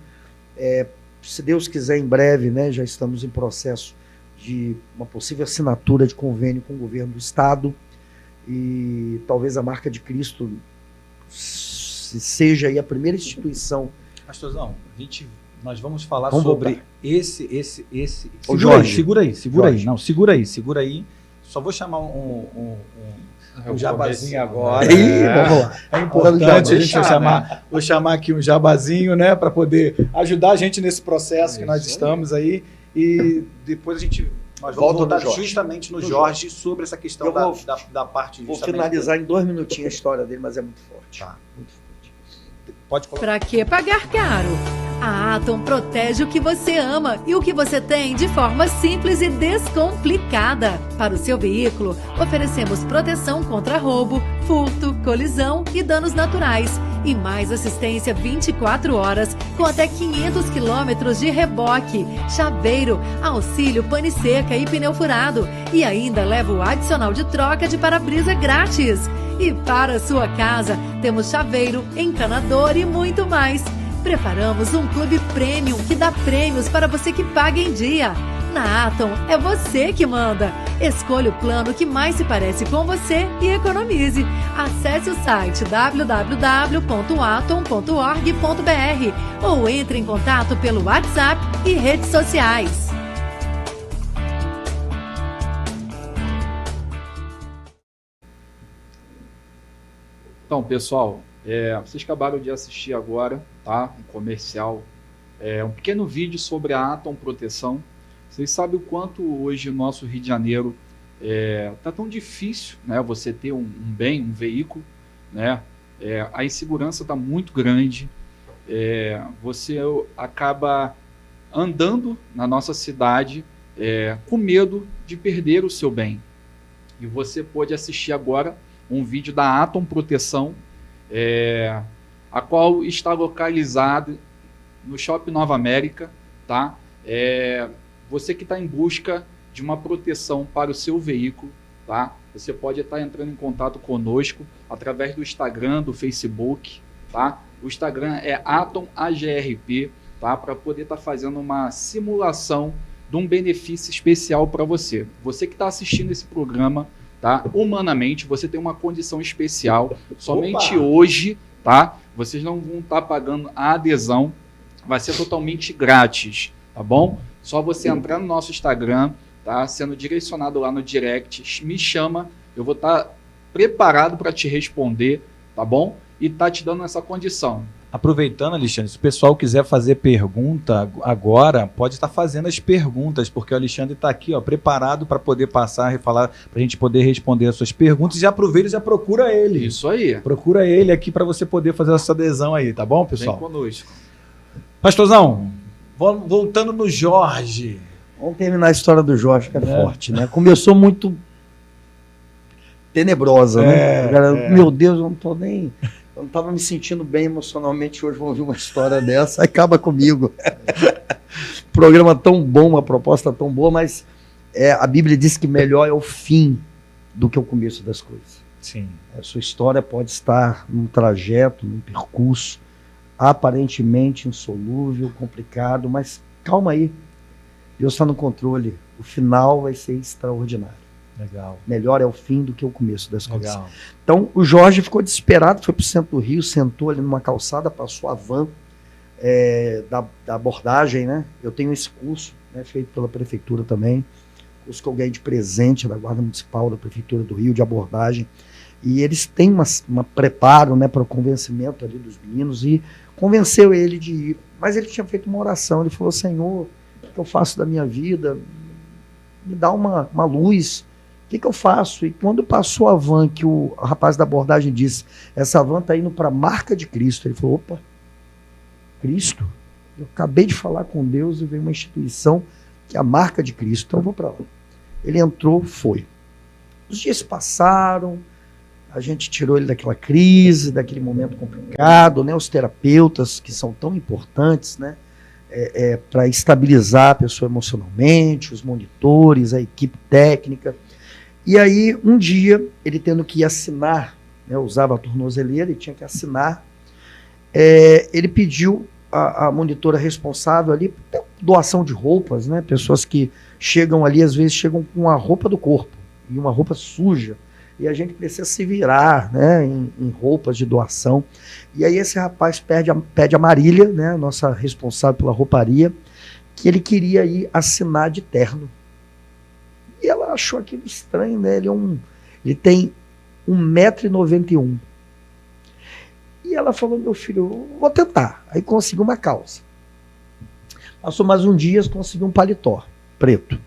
Se Deus quiser, em breve, né, já estamos em processo de uma possível assinatura de convênio com o governo do estado, e talvez a Marca de Cristo seja aí a primeira instituição. Pastorzão, nós vamos falar Vamos sobre voltar. esse. Ô, Segura aí. Só vou chamar um jabazinho agora. Vamos lá. É importante a gente vou chamar aqui um jabazinho, né, para poder ajudar a gente nesse processo que nós estamos aí. E depois nós vamos voltar justamente no Jorge sobre essa questão da parte. Vou finalizar em 2 minutinhos a história dele, mas é muito forte. Tá. Muito forte. Pode colocar. Pra que pagar caro? A Atom protege o que você ama e o que você tem de forma simples e descomplicada. Para o seu veículo, oferecemos proteção contra roubo, furto, colisão e danos naturais. E mais assistência 24 horas, com até 500 quilômetros de reboque, chaveiro, auxílio pane seca e pneu furado. E ainda leva o adicional de troca de para-brisa grátis. E para a sua casa, temos chaveiro, encanador e muito mais. Preparamos um clube premium que dá prêmios para você que paga em dia. Na Atom, é você que manda. Escolha o plano que mais se parece com você e economize. Acesse o site www.atom.org.br ou entre em contato pelo WhatsApp e redes sociais. Então, pessoal, vocês acabaram de assistir agora, tá? Um comercial, um pequeno vídeo sobre a Atom Proteção. Vocês sabem o quanto hoje no nosso Rio de Janeiro tá tão difícil, né? Você ter um bem, um veículo, né? A insegurança está muito grande. Você acaba andando na nossa cidade com medo de perder o seu bem. E você pode assistir agora um vídeo da Atom Proteção, a qual está localizado no Shopping Nova América, tá? Você que está em busca de uma proteção para o seu veículo, tá? Você pode estar entrando em contato conosco através do Instagram, do Facebook, tá? O Instagram é AtomAGRP, tá? Para poder estar fazendo uma simulação de um benefício especial para você. Você que está assistindo esse programa, tá? Humanamente, você tem uma condição especial. Somente hoje, tá? Vocês não vão estar pagando a adesão. Vai ser totalmente grátis, tá bom? Só você entrar no nosso Instagram, tá? Sendo direcionado lá no direct, me chama. Eu vou estar preparado para te responder, tá bom? E tá te dando essa condição. Aproveitando, Alexandre, se o pessoal quiser fazer pergunta agora, pode estar fazendo as perguntas, porque o Alexandre está aqui, ó, preparado para poder passar e falar, para a gente poder responder as suas perguntas. Já aproveita e já procura ele. Isso aí. Procura ele aqui para você poder fazer essa adesão aí, tá bom, pessoal? Vem conosco. Pastorzão, voltando no Jorge. Vamos terminar a história do Jorge, que é forte, né? Começou muito tenebrosa, né? Meu Deus, eu não estava me sentindo bem emocionalmente hoje, vou ouvir uma história dessa, acaba comigo. Programa tão bom, uma proposta tão boa, mas a Bíblia diz que melhor é o fim do que o começo das coisas. Sim. A sua história pode estar num trajeto, num percurso, aparentemente insolúvel, complicado, mas calma aí. Deus está no controle. O final vai ser extraordinário. Legal. Melhor é o fim do que o começo das coisas. Legal. Então, o Jorge ficou desesperado, foi para o centro do Rio, sentou ali numa calçada, passou a van da abordagem, né? Eu tenho esse curso, né, feito pela prefeitura também, curso que eu ganhei de presente da Guarda Municipal, da Prefeitura do Rio, de abordagem. E eles têm uma preparo, né, para o convencimento ali dos meninos, e convenceu ele de ir. Mas ele tinha feito uma oração, ele falou: Senhor, o que eu faço da minha vida? Me dá uma luz, o que eu faço? E quando passou a van, que o rapaz da abordagem disse: essa van está indo para a Marca de Cristo, ele falou: opa, Cristo? Eu acabei de falar com Deus e veio uma instituição que é a Marca de Cristo, então eu vou para lá. Ele entrou, foi. Os dias passaram, a gente tirou ele daquela crise, daquele momento complicado, né? Os terapeutas, que são tão importantes, né? Para estabilizar a pessoa emocionalmente, os monitores, a equipe técnica. E aí, um dia, ele tendo que assinar, né? Usava a tornozeleira e tinha que assinar, ele pediu a monitora responsável ali, doação de roupas, né? Pessoas que chegam ali, às vezes chegam com a roupa do corpo, e uma roupa suja, e a gente precisa se virar, né, em roupas de doação. E aí esse rapaz pede a Marília, né, nossa responsável pela rouparia, que ele queria ir assinar de terno. E ela achou aquilo estranho, né? Ele tem 1,91 m. E ela falou: meu filho, eu vou tentar. Aí conseguiu uma calça. Passou mais um dia, conseguiu um paletó preto.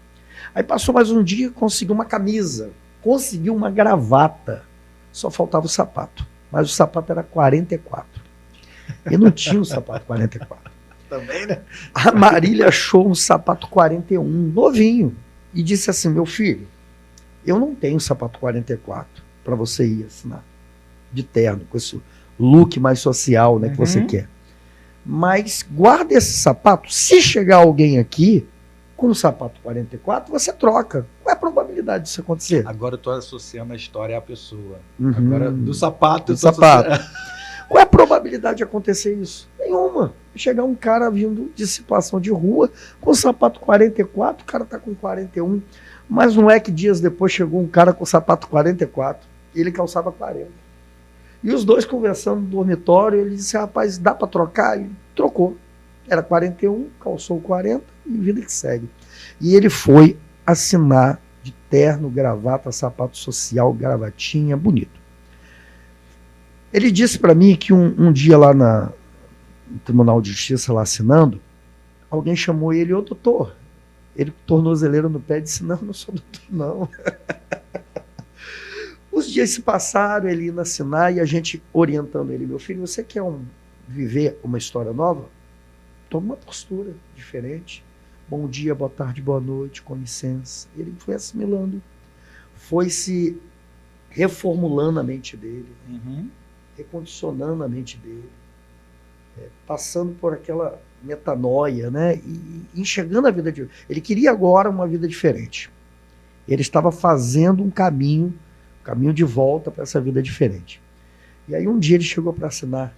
Aí passou mais um dia, conseguiu uma camisa. Conseguiu uma gravata. Só faltava o sapato. Mas o sapato era 44. E não tinha um sapato 44. Também, né? A Marília achou um sapato 41, novinho. E disse assim: meu filho, eu não tenho sapato 44 para você ir assinar de terno, com esse look mais social, né, que você quer. Mas guarda esse sapato. Se chegar alguém aqui com o sapato 44, você troca. Qual é a probabilidade disso acontecer? Agora eu estou associando a história à pessoa. Uhum. Agora, do sapato. Do sapato. Qual é a probabilidade de acontecer isso? Nenhuma. Chegar um cara vindo de situação de rua com o sapato 44, o cara está com 41. Mas não é que dias depois chegou um cara com o sapato 44 e ele calçava 40. E os dois conversando no dormitório, ele disse: rapaz, dá para trocar? Ele trocou. Era 41, calçou 40 e vida que segue. E ele foi assinar de terno, gravata, sapato social, gravatinha, bonito. Ele disse para mim que um dia lá no Tribunal de Justiça, lá assinando, alguém chamou ele: ô doutor. Ele tornozeleiro no pé e disse: não sou doutor, não. Os dias se passaram, ele indo assinar e a gente orientando ele: meu filho, você quer viver uma história nova? Toma uma postura diferente. Bom dia, boa tarde, boa noite, com licença. Ele foi assimilando, foi se reformulando a mente dele, recondicionando a mente dele, passando por aquela metanoia, né? E enxergando a vida de... Ele queria agora uma vida diferente. Ele estava fazendo um caminho de volta para essa vida diferente. E aí um dia ele chegou para assinar.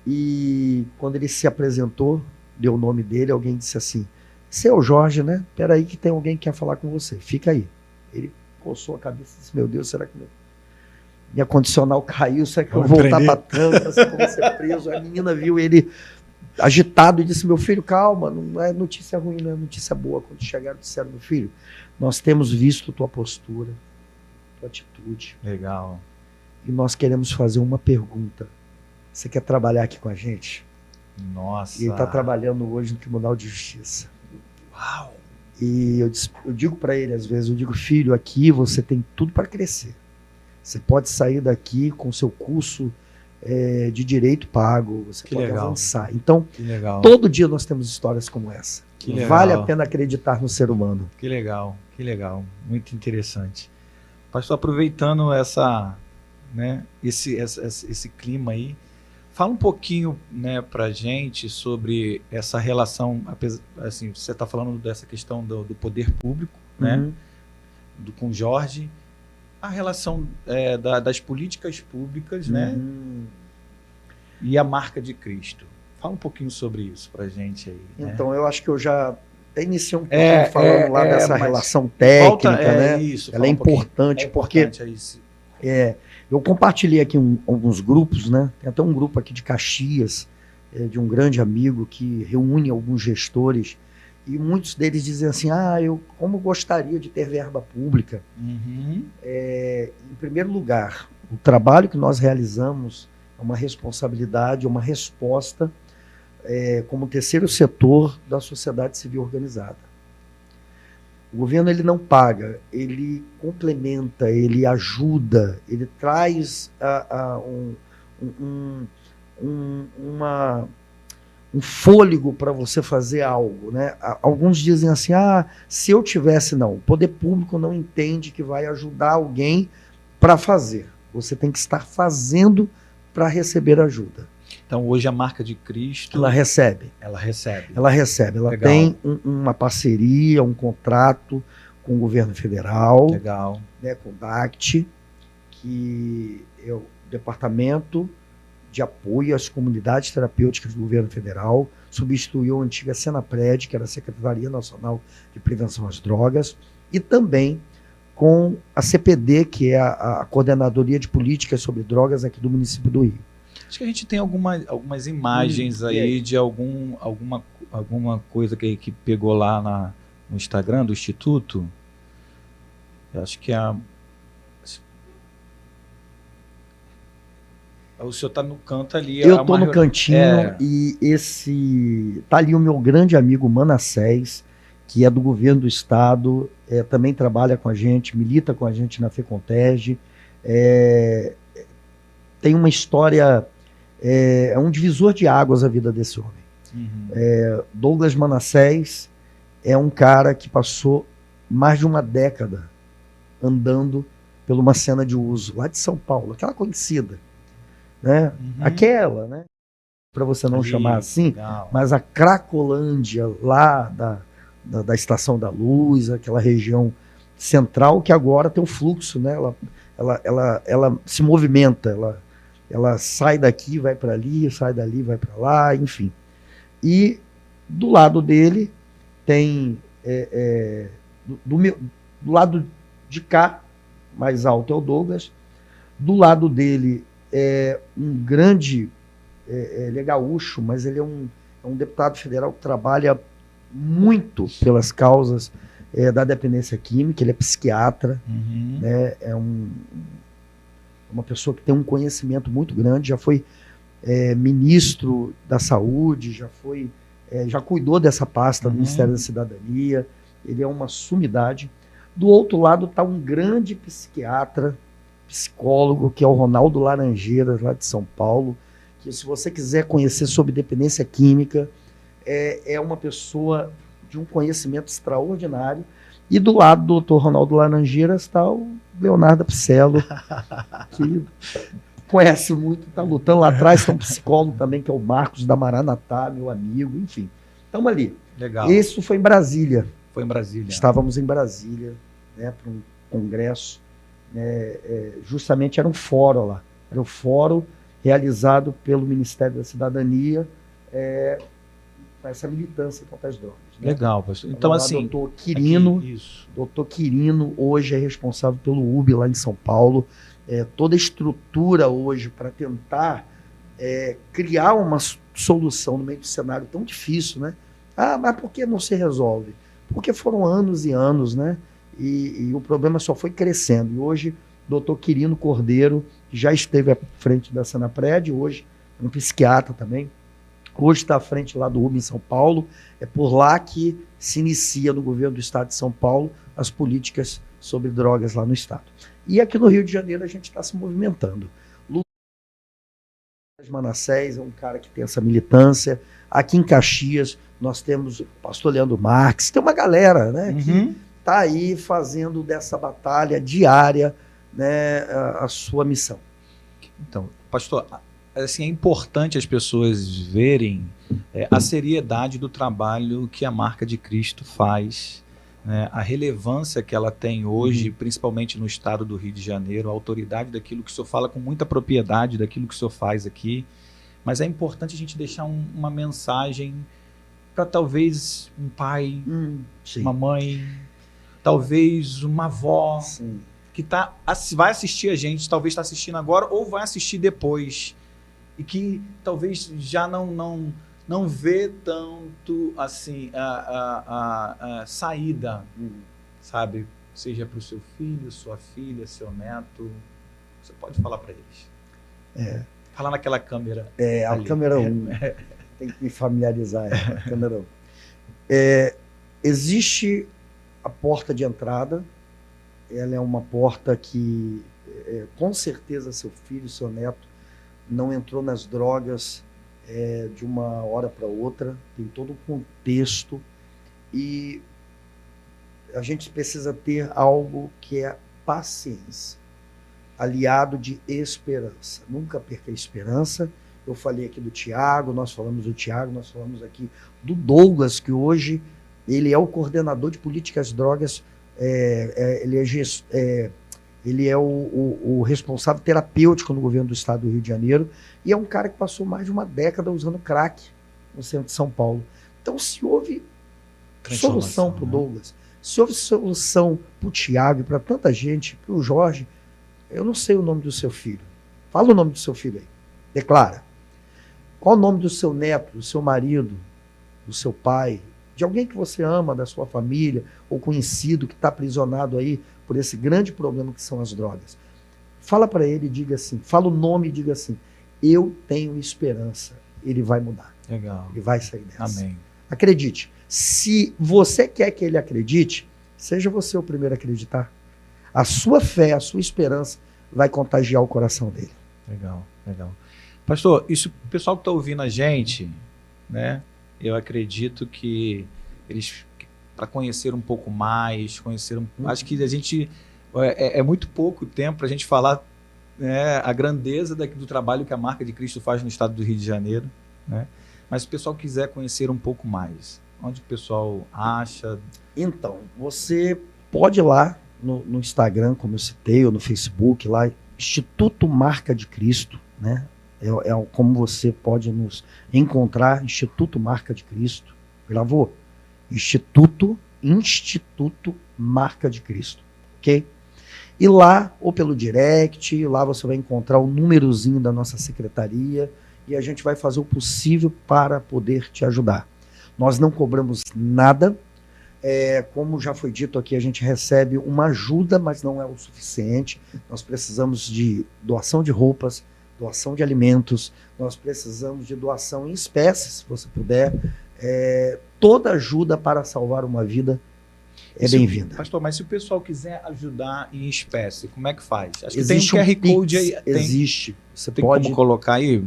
E quando ele se apresentou, deu o nome dele, alguém disse assim: você é o Jorge, né? Espera aí que tem alguém que quer falar com você. Fica aí. Ele coçou a cabeça e disse: meu Deus, será que minha condicional caiu? Será que eu vou voltar para Tampa? Será que eu vou ser preso? A menina viu ele agitado e disse: meu filho, calma, não é notícia ruim, não é notícia boa. Quando chegaram, disseram: meu filho, nós temos visto tua postura, tua atitude. Legal. E nós queremos fazer uma pergunta. Você quer trabalhar aqui com a gente? Nossa. E ele está trabalhando hoje no Tribunal de Justiça. Uau! E eu digo para ele, às vezes, eu digo: filho, aqui você tem tudo para crescer. Você pode sair daqui com seu curso de direito pago, você pode avançar. Então, todo dia nós temos histórias como essa. Vale a pena acreditar no ser humano. Que legal, que legal. Muito interessante. Pastor, aproveitando esse clima aí, fala um pouquinho, né, pra gente sobre essa relação, assim, você está falando dessa questão do poder público, né, com Jorge, a relação das políticas públicas, né, e a marca de Cristo. Fala um pouquinho sobre isso pra gente aí. Então, eu acho que eu já até iniciei um pouco falando lá dessa relação técnica, né? Isso, ela é importante, porque eu compartilhei aqui alguns grupos, né? Tem até um grupo aqui de Caxias, de um grande amigo que reúne alguns gestores, E muitos deles dizem assim, eu como gostaria de ter verba pública. Em primeiro lugar, o trabalho que nós realizamos é uma responsabilidade, uma resposta como terceiro setor da sociedade civil organizada. O governo ele não paga, ele complementa, ele ajuda, ele traz um fôlego para você fazer algo, né? Alguns dizem assim, se eu tivesse, não. O poder público não entende que vai ajudar alguém para fazer. Você tem que estar fazendo para receber ajuda. Então, hoje a Marca de Cristo... Ela recebe. Ela recebe. Ela recebe. Ela Legal. tem uma parceria, um contrato com o governo federal. Legal. Né, com o DACT, que é o Departamento de Apoio às Comunidades Terapêuticas do Governo Federal, substituiu a antiga Senapred, que era a Secretaria Nacional de Prevenção às Drogas, e também com a CPD, que é a Coordenadoria de Políticas sobre Drogas aqui do município do Rio. Acho que a gente tem algumas imagens aí de alguma coisa que pegou lá no Instagram do Instituto. Eu acho que o senhor está no canto ali. Eu estou no cantinho e tá ali o meu grande amigo Manassés, que é do governo do estado, também trabalha com a gente, milita com a gente na FECONTERG. Tem uma história, é um divisor de águas a vida desse homem. Douglas Manassés é um cara que passou mais de uma década andando por uma cena de uso lá de São Paulo, aquela conhecida, né? Aquela, né? Para você não chamar assim, legal. mas a Cracolândia lá da Estação da Luz, aquela região central que agora tem um fluxo, né? Ela se movimenta, ela sai daqui, vai para ali, sai dali, vai para lá, enfim. E do lado dele tem do lado de cá, mais alto é o Douglas, do lado dele um grande, ele é gaúcho, mas ele é um deputado federal que trabalha muito pelas causas da dependência química, ele é psiquiatra, né? Uma pessoa que tem um conhecimento muito grande, já foi ministro da Saúde, já cuidou dessa pasta do Ministério da Cidadania, ele é uma sumidade. Do outro lado está um grande psicólogo, que é o Ronaldo Laranjeiras, lá de São Paulo, que se você quiser conhecer sobre dependência química, é uma pessoa de um conhecimento extraordinário. E do lado do Dr. Ronaldo Laranjeiras está o Leonardo Picello, que conhece muito, está lutando lá atrás, tem um psicólogo também, que é o Marcos da Maranatá, meu amigo, enfim. Estamos ali. Legal. Isso foi em Brasília. Foi em Brasília. Estávamos em Brasília, né, para um congresso. Justamente era um fórum lá. Era um fórum realizado pelo Ministério da Cidadania para essa militância contra as drogas. Né? Legal, pastor. Então, assim... Doutor Quirino, Doutor Quirino hoje é responsável pelo UB lá em São Paulo. Toda a estrutura hoje para tentar criar uma solução no meio de um cenário tão difícil, né? Mas por que não se resolve? Porque foram anos e anos, né? E o problema só foi crescendo. E hoje, doutor Quirino Cordeiro, que já esteve à frente da Senapred, hoje é um psiquiatra também, hoje está à frente lá do UB em São Paulo. É por lá que se inicia no governo do estado de São Paulo as políticas sobre drogas lá no estado. E aqui no Rio de Janeiro a gente está se movimentando. Lucas Manassés é um cara que tem essa militância. Aqui em Caxias nós temos o pastor Leandro Marques, tem uma galera, né, que está aí fazendo dessa batalha diária, né, a sua missão. Então, pastor, assim, é importante as pessoas verem a seriedade do trabalho que a Marca de Cristo faz, né, a relevância que ela tem hoje, principalmente no estado do Rio de Janeiro, a autoridade daquilo que o senhor fala com muita propriedade, daquilo que o senhor faz aqui, mas é importante a gente deixar uma mensagem para talvez um pai, uma mãe, talvez uma avó, que vai assistir a gente, talvez está assistindo agora ou vai assistir depois, e que talvez já não não vê tanto assim a saída, sabe? Seja para o seu filho, sua filha, seu neto. Você pode falar para eles. Falar naquela câmera. A ali. câmera 1. Tem que me familiarizar. A câmera 1. Existe a porta de entrada. Ela é uma porta que, com certeza, seu filho, seu neto, não entrou nas drogas de uma hora para outra. Tem todo um contexto. E a gente precisa ter algo que é paciência, aliado de esperança. Nunca perca a esperança. Eu falei aqui do Tiago, nós falamos do Tiago, nós falamos aqui do Douglas, que hoje ele é o coordenador de políticas de drogas, ele é o responsável terapêutico no governo do estado do Rio de Janeiro, e é um cara que passou mais de uma década usando crack no centro de São Paulo. Então, se houve solução para o Douglas, se houve solução para o Tiago e para tanta gente, para o Jorge, eu não sei o nome do seu filho. Fala o nome do seu filho aí. Declara. Qual o nome do seu neto, do seu marido, do seu pai, de alguém que você ama, da sua família, ou conhecido que está aprisionado aí por esse grande problema que são as drogas. Fala para ele e diga assim, fala o nome e diga assim, eu tenho esperança, ele vai mudar. Legal. Ele vai sair dessa. Amém. Acredite. Se você quer que ele acredite, seja você o primeiro a acreditar. A sua fé, a sua esperança vai contagiar o coração dele. Legal, legal. Pastor, isso, o pessoal que está ouvindo a gente, né? Eu acredito que eles, para conhecer um pouco mais, acho que a gente é muito pouco tempo para a gente falar, né, a grandeza do trabalho que a Marca de Cristo faz no estado do Rio de Janeiro, né? Mas se o pessoal quiser conhecer um pouco mais, onde o pessoal acha? Então, você pode ir lá no Instagram, como eu citei, ou no Facebook, lá, Instituto Marca de Cristo, né? É como você pode nos encontrar, Instituto Marca de Cristo. Gravou? Instituto Marca de Cristo, ok? E lá, ou pelo direct, lá você vai encontrar o númerozinho da nossa secretaria e a gente vai fazer o possível para poder te ajudar. Nós não cobramos nada. Como já foi dito aqui, a gente recebe uma ajuda, mas não é o suficiente. Nós precisamos de doação de roupas, doação de alimentos, nós precisamos de doação em espécies, se você puder. Toda ajuda para salvar uma vida é bem-vinda. Pastor, mas se o pessoal quiser ajudar em espécie, como é que faz? Acho que existe tem um QR Code aí. Existe. Você tem como colocar aí?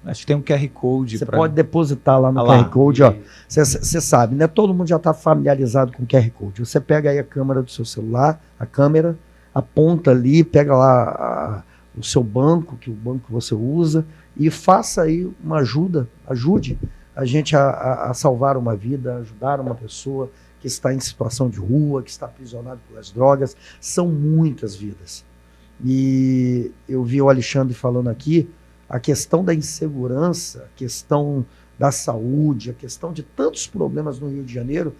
Acho que tem um QR Code. Você pode depositar lá no QR Code. Você sabe, né? Todo mundo já está familiarizado com o QR Code. Você pega aí a câmera do seu celular, a câmera, aponta ali, pega lá o seu banco, o banco que você usa, e faça aí uma ajude a gente a salvar uma vida, ajudar uma pessoa que está em situação de rua, que está aprisionado pelas drogas. São muitas vidas. E eu vi o Alexandre falando aqui, a questão da insegurança, a questão da saúde, a questão de tantos problemas no Rio de Janeiro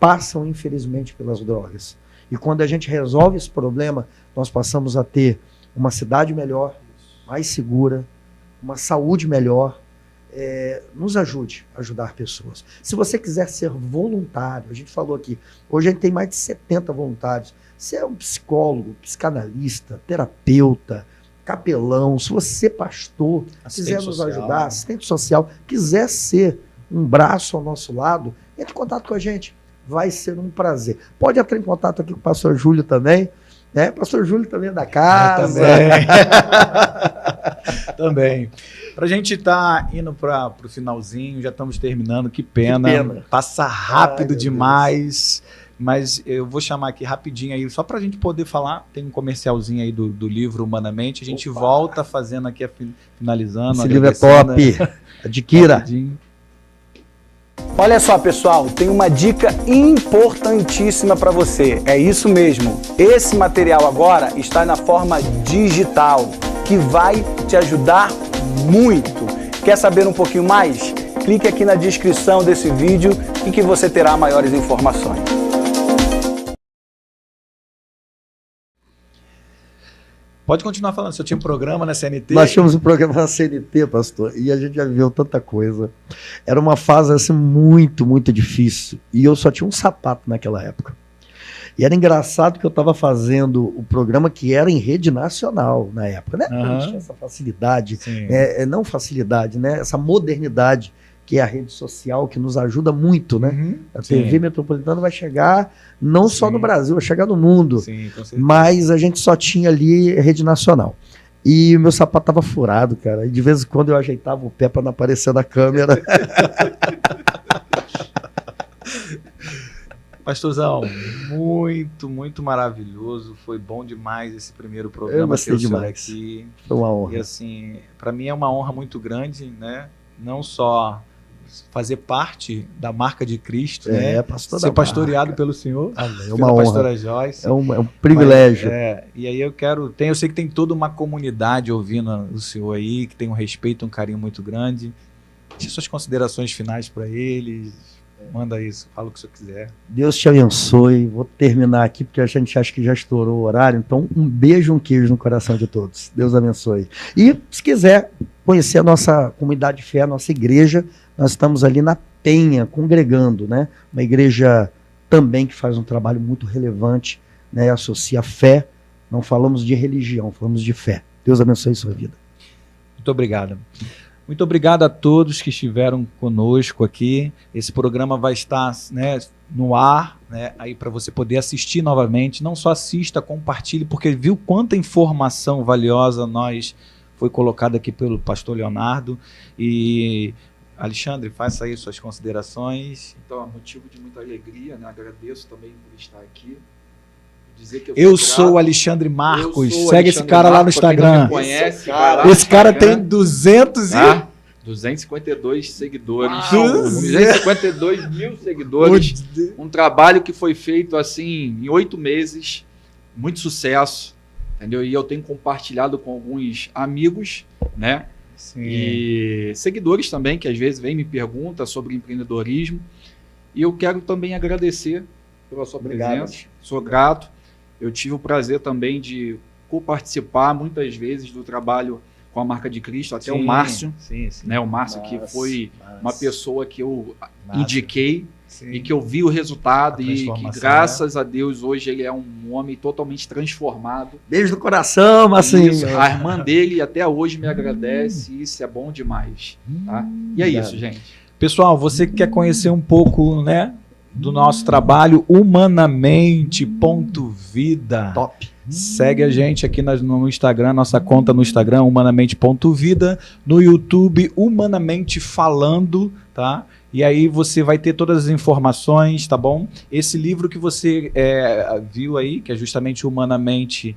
passam, infelizmente, pelas drogas. E quando a gente resolve esse problema, nós passamos a ter uma cidade melhor, mais segura, uma saúde melhor. Nos ajude a ajudar pessoas. Se você quiser ser voluntário, a gente falou aqui, hoje a gente tem mais de 70 voluntários. Você é um psicólogo, psicanalista, terapeuta, capelão, se você é pastor, quiser nos ajudar, assistente social, quiser ser um braço ao nosso lado, entre em contato com a gente. Vai ser um prazer. Pode entrar em contato aqui com o pastor Júlio também, né? Pastor Júlio também é da casa. Também. Para a gente estar indo para o finalzinho, já estamos terminando, que pena. Passa rápido demais. Mas eu vou chamar aqui rapidinho aí, só para a gente poder falar, tem um comercialzinho aí do livro Humanamente, a gente volta fazendo aqui, finalizando. Esse livro é top, adquira. Rapidinho. Olha só, pessoal, tem uma dica importantíssima para você, é isso mesmo, esse material agora está na forma digital, que vai te ajudar muito. Quer saber um pouquinho mais? Clique aqui na descrição desse vídeo e que você terá maiores informações. Pode continuar falando, se eu tinha um programa na CNT. Nós tínhamos um programa na CNT, pastor, e a gente já viveu tanta coisa. Era uma fase assim muito, muito difícil. E eu só tinha um sapato naquela época. E era engraçado que eu estava fazendo o programa que era em rede nacional na época, né? Não tinha essa facilidade, não facilidade, né? Essa modernidade que é a rede social, que nos ajuda muito, né? A TV Metropolitana vai chegar não só no Brasil, vai chegar no mundo. Sim, com certeza. Mas a gente só tinha ali rede nacional. E o meu sapato estava furado, cara. E de vez em quando eu ajeitava o pé para não aparecer na câmera. Pastorzão, muito, muito maravilhoso. Foi bom demais esse primeiro programa. Eu gostei demais. Aqui. Foi uma honra. E assim, para mim é uma honra muito grande, né? Não só fazer parte da marca de Cristo, né? Pastor ser pastoreado pelo senhor, é uma honra. Pastora Joyce. É um privilégio. E aí eu sei que tem toda uma comunidade ouvindo o senhor aí, que tem um respeito, um carinho muito grande. Deixe suas considerações finais para eles. Manda isso, fala o que o senhor quiser. Deus te abençoe. Vou terminar aqui porque a gente acha que já estourou o horário. Então, um beijo, um queijo no coração de todos. Deus abençoe. E se quiser conhecer a nossa comunidade de fé, a nossa igreja, nós estamos ali na Penha, congregando, né? Uma igreja também que faz um trabalho muito relevante, né? Associa fé. Não falamos de religião, falamos de fé. Deus abençoe sua vida. Muito obrigado. Muito obrigado a todos que estiveram conosco aqui. Esse programa vai estar, né, no ar, né, aí para você poder assistir novamente. Não só assista, compartilhe, porque viu quanta informação valiosa foi colocada aqui pelo pastor Leonardo. E Alexandre, faça aí suas considerações. Então, é motivo de muita alegria, né? Agradeço também por estar aqui. Dizer que eu sou o Alexandre Marcos. Segue esse cara lá no Instagram. Conhece, esse cara tem 252 seguidores. 252 mil seguidores. Um trabalho que foi feito assim em 8 meses. Muito sucesso. Entendeu? E eu tenho compartilhado com alguns amigos, né? Sim. E seguidores também, que às vezes vêm me perguntam sobre empreendedorismo. E eu quero também agradecer pela sua presença. Sou grato. Eu tive o prazer também de co-participar muitas vezes do trabalho com a marca de Cristo, até o Márcio. Né? O Márcio, que foi uma pessoa que eu indiquei e que eu vi o resultado e que, graças a Deus, hoje ele é um homem totalmente transformado. Beijo no coração, Marcinho. A irmã dele até hoje me agradece e isso é bom demais. Tá? E é isso, gente. Pessoal, você que quer conhecer um pouco, né, do nosso trabalho, humanamente.vida. Top. Segue a gente aqui no Instagram, nossa conta no Instagram, humanamente.vida, no YouTube, Humanamente Falando, tá? E aí você vai ter todas as informações, tá bom? Esse livro que você viu aí, que é justamente Humanamente,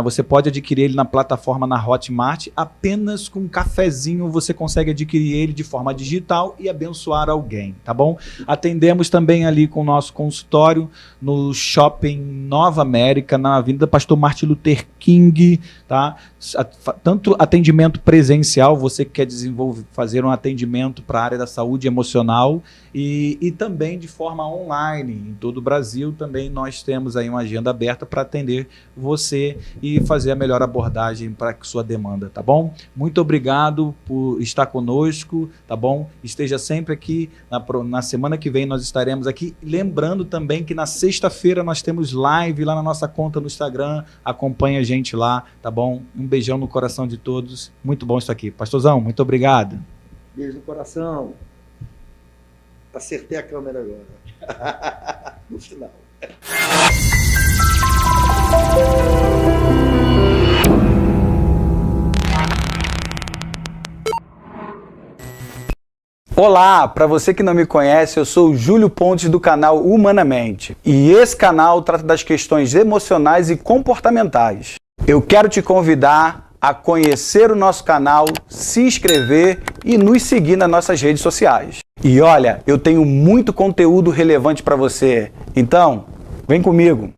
você pode adquirir ele na plataforma, na Hotmart. Apenas com um cafezinho você consegue adquirir ele de forma digital e abençoar alguém, tá bom? Atendemos também ali com o nosso consultório no Shopping Nova América, na Avenida Pastor Martin Luther King, tá? Tanto atendimento presencial, você que quer fazer um atendimento para a área da saúde emocional e também de forma online. Em todo o Brasil também nós temos aí uma agenda aberta para atender você e fazer a melhor abordagem para a sua demanda, tá bom? Muito obrigado por estar conosco, tá bom? Esteja sempre aqui, na semana que vem nós estaremos aqui, lembrando também que na sexta-feira nós temos live lá na nossa conta no Instagram, acompanha a gente lá, tá bom? Um beijão no coração de todos, muito bom estar aqui. Pastorzão, muito obrigado. Beijo no coração. Acertei a câmera agora. No final. Olá, para você que não me conhece, eu sou o Júlio Pontes do canal Humanamente. E esse canal trata das questões emocionais e comportamentais. Eu quero te convidar a conhecer o nosso canal, se inscrever e nos seguir nas nossas redes sociais. E olha, eu tenho muito conteúdo relevante para você. Então, vem comigo!